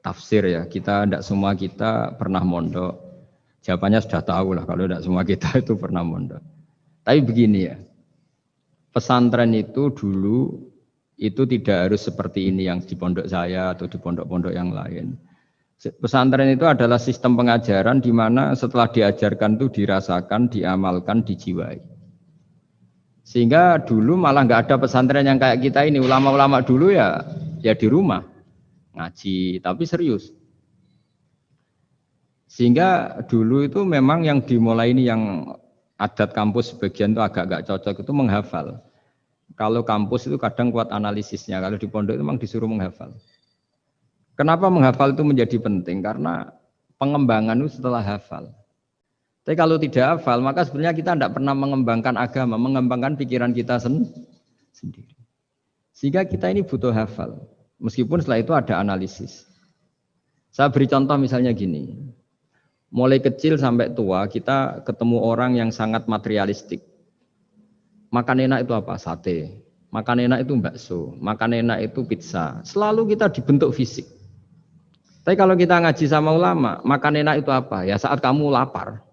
[SPEAKER 1] tafsir ya. Tidak semua kita pernah mondok. Jawabannya sudah tahu lah kalau tidak semua kita itu pernah mondok. Tapi begini ya. Pesantren itu dulu itu tidak harus seperti ini yang di pondok saya atau di pondok-pondok yang lain. Pesantren itu adalah sistem pengajaran di mana setelah diajarkan itu dirasakan, diamalkan, dijiwai. Sehingga dulu malah nggak ada pesantren yang kayak kita ini. Ulama-ulama dulu ya di rumah ngaji, tapi serius. Sehingga dulu itu memang yang dimulai ini yang adat kampus sebagian itu agak nggak cocok itu menghafal. Kalau kampus itu kadang kuat analisisnya, kalau di pondok itu memang disuruh menghafal. Kenapa menghafal itu menjadi penting? Karena pengembangan itu setelah hafal. Tapi kalau tidak hafal, maka sebenarnya kita tidak pernah mengembangkan agama, mengembangkan pikiran kita sendiri. Sehingga kita ini butuh hafal, meskipun setelah itu ada analisis. Saya beri contoh misalnya gini, mulai kecil sampai tua kita ketemu orang yang sangat materialistik. Makan enak itu apa? Sate. Makan enak itu bakso. Makan enak itu pizza. Selalu kita dibentuk fisik. Tapi kalau kita ngaji sama ulama, makan enak itu apa? Ya saat kamu lapar.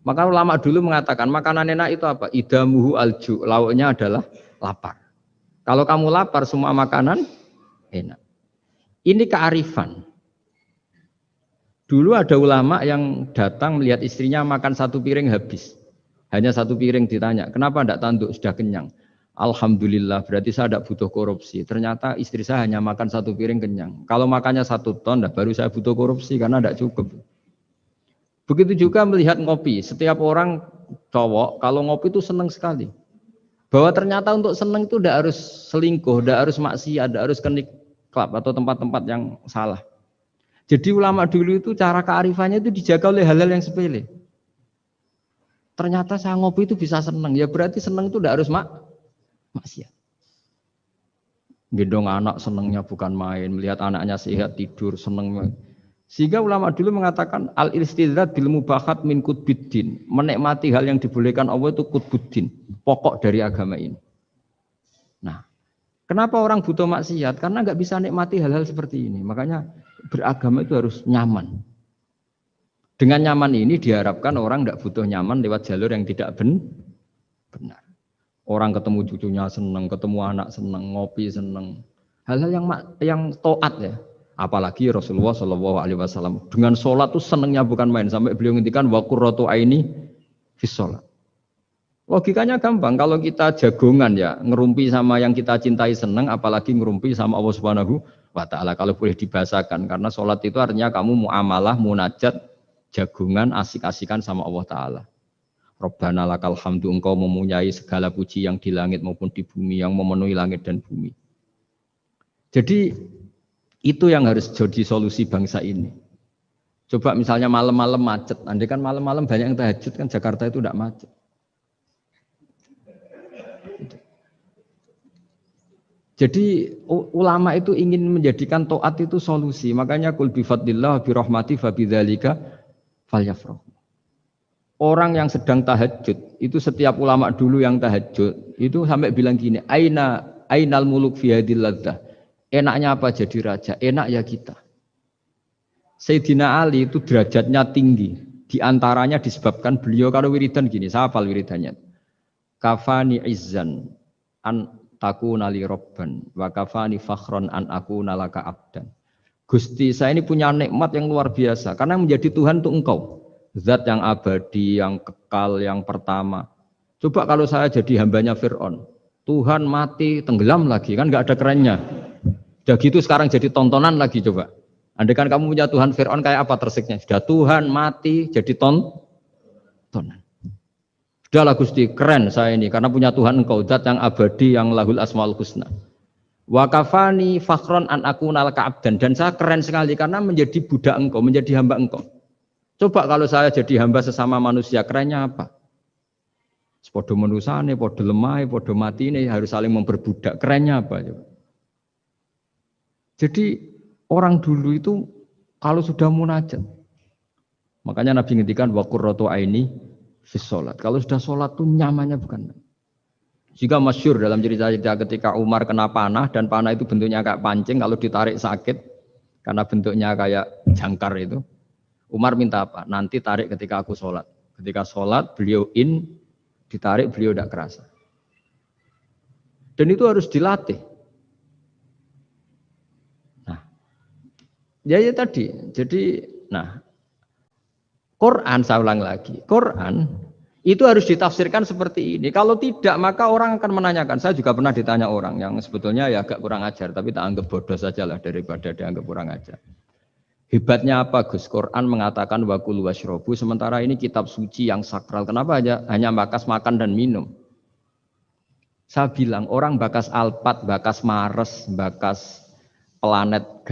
[SPEAKER 1] Maka ulama dulu mengatakan makanan enak itu apa? Idamuhu alju, lauknya adalah lapar. Kalau kamu lapar semua makanan enak. Ini kearifan. Dulu ada ulama yang datang melihat istrinya makan satu piring habis. Hanya satu piring, ditanya, kenapa tidak tanduk, sudah kenyang? Alhamdulillah, berarti saya tidak butuh korupsi. Ternyata istri saya hanya makan satu piring kenyang. Kalau makannya 1 ton, baru saya butuh korupsi karena tidak cukup. Begitu juga melihat ngopi. Setiap orang cowok kalau ngopi itu senang sekali. Bahwa ternyata untuk senang itu tidak harus selingkuh, tidak harus maksiat, tidak harus ke klub atau tempat-tempat yang salah. Jadi ulama dulu itu cara kearifannya itu dijaga oleh hal-hal yang sepele. Ternyata saya ngopi itu bisa senang. Ya berarti senang itu tidak harus maksiat. Gendong anak senangnya bukan main, melihat anaknya sehat tidur senang. Sehingga ulama dulu mengatakan al-istidzat bil mubahat min qutbiddin. Menikmati hal yang dibolehkan Allah itu qutbuddin, pokok dari agama ini. Nah, kenapa orang butuh maksiat? Karena nggak bisa nikmati hal-hal seperti ini. Makanya beragama itu harus nyaman. Dengan nyaman ini diharapkan orang nggak butuh nyaman lewat jalur yang tidak benar. Orang ketemu cucunya senang, ketemu anak senang, ngopi senang. Hal-hal yang taat ya. Apalagi Rasulullah SAW dengan sholat tuh senengnya bukan main, sampai beliau ngintikan wa qurratu aini fis sholat. Logikanya gampang, kalau kita jagongan ya ngerumpi sama yang kita cintai seneng, apalagi ngerumpi sama Allah Subhanahu wa Ta'ala kalau boleh dibahasakan, karena sholat itu artinya kamu muamalah, munajat, jagongan, asik-asikan sama Allah Ta'ala. Rabbana lakal hamdu, engkau mempunyai segala puji yang di langit maupun di bumi, yang memenuhi langit dan bumi. Jadi itu yang harus jadi solusi bangsa ini. Coba misalnya malam-malam macet, andai kan malam-malam banyak yang tahajud kan Jakarta itu tidak macet. Jadi ulama itu ingin menjadikan taat itu solusi, makanya kul bi fadlillah bi rahmati fa bidzalika falyafrahu. Orang yang sedang tahajud itu setiap ulama dulu yang tahajud itu sampai bilang gini, ainal muluk fi hadil ladzah. Enaknya apa jadi raja? Enak ya kita. Sayyidina Ali itu derajatnya tinggi. Di antaranya disebabkan beliau kalau wiridan gini, saya hafal wiridannya. Kafani izzan an takuna li robban wa kafani fakhron an akuna laka abdan. Gusti, saya ini punya nikmat yang luar biasa karena menjadi Tuhan untuk engkau. Zat yang abadi, yang kekal, yang pertama. Coba kalau saya jadi hambanya Fir'aun. Tuhan mati, tenggelam lagi, kan nggak ada kerennya. Udah gitu sekarang jadi tontonan lagi coba. Andai kan kamu punya Tuhan Fir'aun kayak apa tersiknya? Sudah Tuhan mati jadi tontonan. Sudahlah Gusti, keren saya ini karena punya Tuhan engkau, zat yang abadi, yang lahul asmaul husna. Wa kafani fakhron an akuna laka abdan, dan saya keren sekali karena menjadi budak engkau, menjadi hamba engkau. Coba kalau saya jadi hamba sesama manusia, kerennya apa? Podo menusane, podo lemah, podo mati ini harus saling memperbudak. Kerennya apa coba? Jadi orang dulu itu kalau sudah munajat, makanya Nabi ngendikan wa qurratu aini fis sholat. Kalau sudah sholat tuh nyamannya bukan. Jika masyhur dalam cerita-cerita ketika Umar kena panah dan panah itu bentuknya kayak pancing, kalau ditarik sakit karena bentuknya kayak jangkar itu. Umar minta apa? Nanti tarik ketika aku sholat. Ketika sholat beliau ditarik beliau tidak kerasa. Dan itu harus dilatih. Ya tadi, jadi, Quran saya ulang lagi, Quran itu harus ditafsirkan seperti ini. Kalau tidak, maka orang akan menanyakan. Saya juga pernah ditanya orang yang sebetulnya ya agak kurang ajar, tapi tak anggap bodoh sajalah daripada dianggap kurang ajar. Hebatnya apa Gus? Quran mengatakan wa kulu washrobu, sementara ini kitab suci yang sakral. Kenapa hanya bakas makan dan minum? Saya bilang orang bakas Alphard, bakas Mars, bakas planet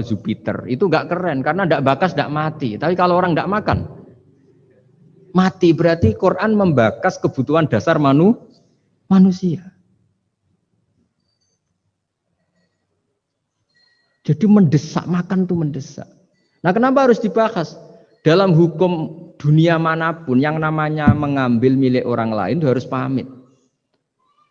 [SPEAKER 1] Jupiter itu enggak keren karena enggak bakas enggak mati. Tapi kalau orang enggak makan mati, berarti Quran membakas kebutuhan dasar manusia. Jadi mendesak, makan itu mendesak. Nah, kenapa harus dibahas? Dalam hukum dunia manapun yang namanya mengambil milik orang lain itu harus pamit.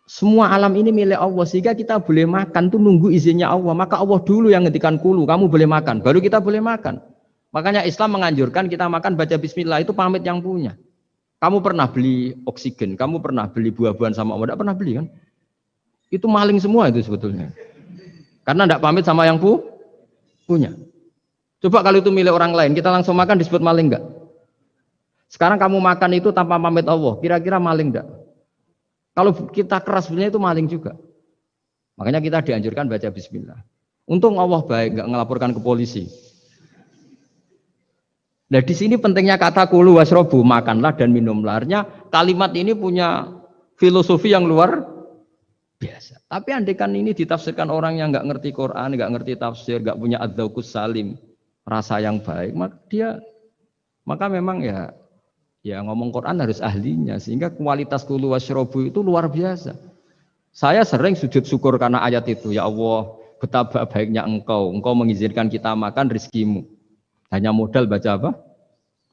[SPEAKER 1] Semua alam ini milik Allah, sehingga kita boleh makan tuh nunggu izinnya Allah. Maka Allah dulu yang ngendikan kulu, kamu boleh makan, baru kita boleh makan. Makanya Islam menganjurkan kita makan baca bismillah, itu pamit yang punya. Kamu pernah beli oksigen, kamu pernah beli buah-buahan sama Allah, tidak pernah beli kan? Itu maling semua itu sebetulnya. Karena tidak pamit sama yang punya. Coba kalau itu milik orang lain, kita langsung makan disebut maling enggak? Sekarang kamu makan itu tanpa pamit Allah, kira-kira maling enggak? Kalau kita keras sebenarnya itu maling juga. Makanya kita dianjurkan baca bismillah. Untung Allah baik, enggak ngelaporkan ke polisi. Nah di sini pentingnya kata kulu wasrobu, makanlah dan minumlah. Artinya kalimat ini punya filosofi yang luar biasa. Tapi andekan ini ditafsirkan orang yang nggak ngerti Quran, nggak ngerti tafsir, nggak punya adzauqus salim, rasa yang baik, maka memang ya ngomong Quran harus ahlinya, sehingga kualitas kulu wasrobu itu luar biasa. Saya sering sujud syukur karena ayat itu, ya Allah, betapa baiknya engkau mengizinkan kita makan rezekimu. Hanya modal baca apa?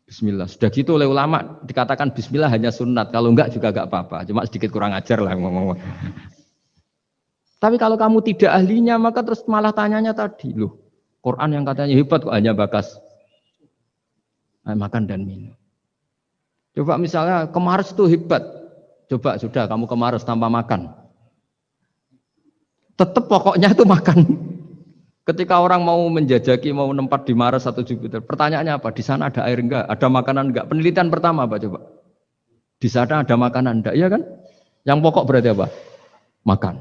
[SPEAKER 1] Bismillah. Sudah gitu oleh ulama dikatakan bismillah hanya sunat. Kalau enggak juga enggak apa-apa. Cuma sedikit kurang ajar lah ngomong. Tapi kalau kamu tidak ahlinya maka terus malah tanyanya tadi, loh, Quran yang katanya hebat kok hanya bakas makan dan minum. Coba misalnya kemarin itu hebat. Coba sudah kamu kemarin tanpa makan. Tetap pokoknya itu makan. Ketika orang mau menjajaki, mau nempat di Mars atau Jupiter, pertanyaannya apa? Di sana ada air enggak? Ada makanan enggak? Penelitian pertama apa coba? Di sana ada makanan enggak? Iya kan? Yang pokok berarti apa? Makan.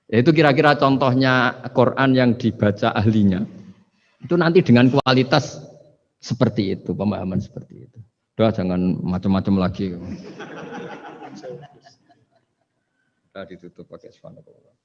[SPEAKER 1] Itu kira-kira contohnya Quran yang dibaca ahlinya. Itu nanti dengan kualitas seperti itu, pemahaman seperti itu. Udah jangan macam-macam lagi. Kita ditutup pakai subhanallah.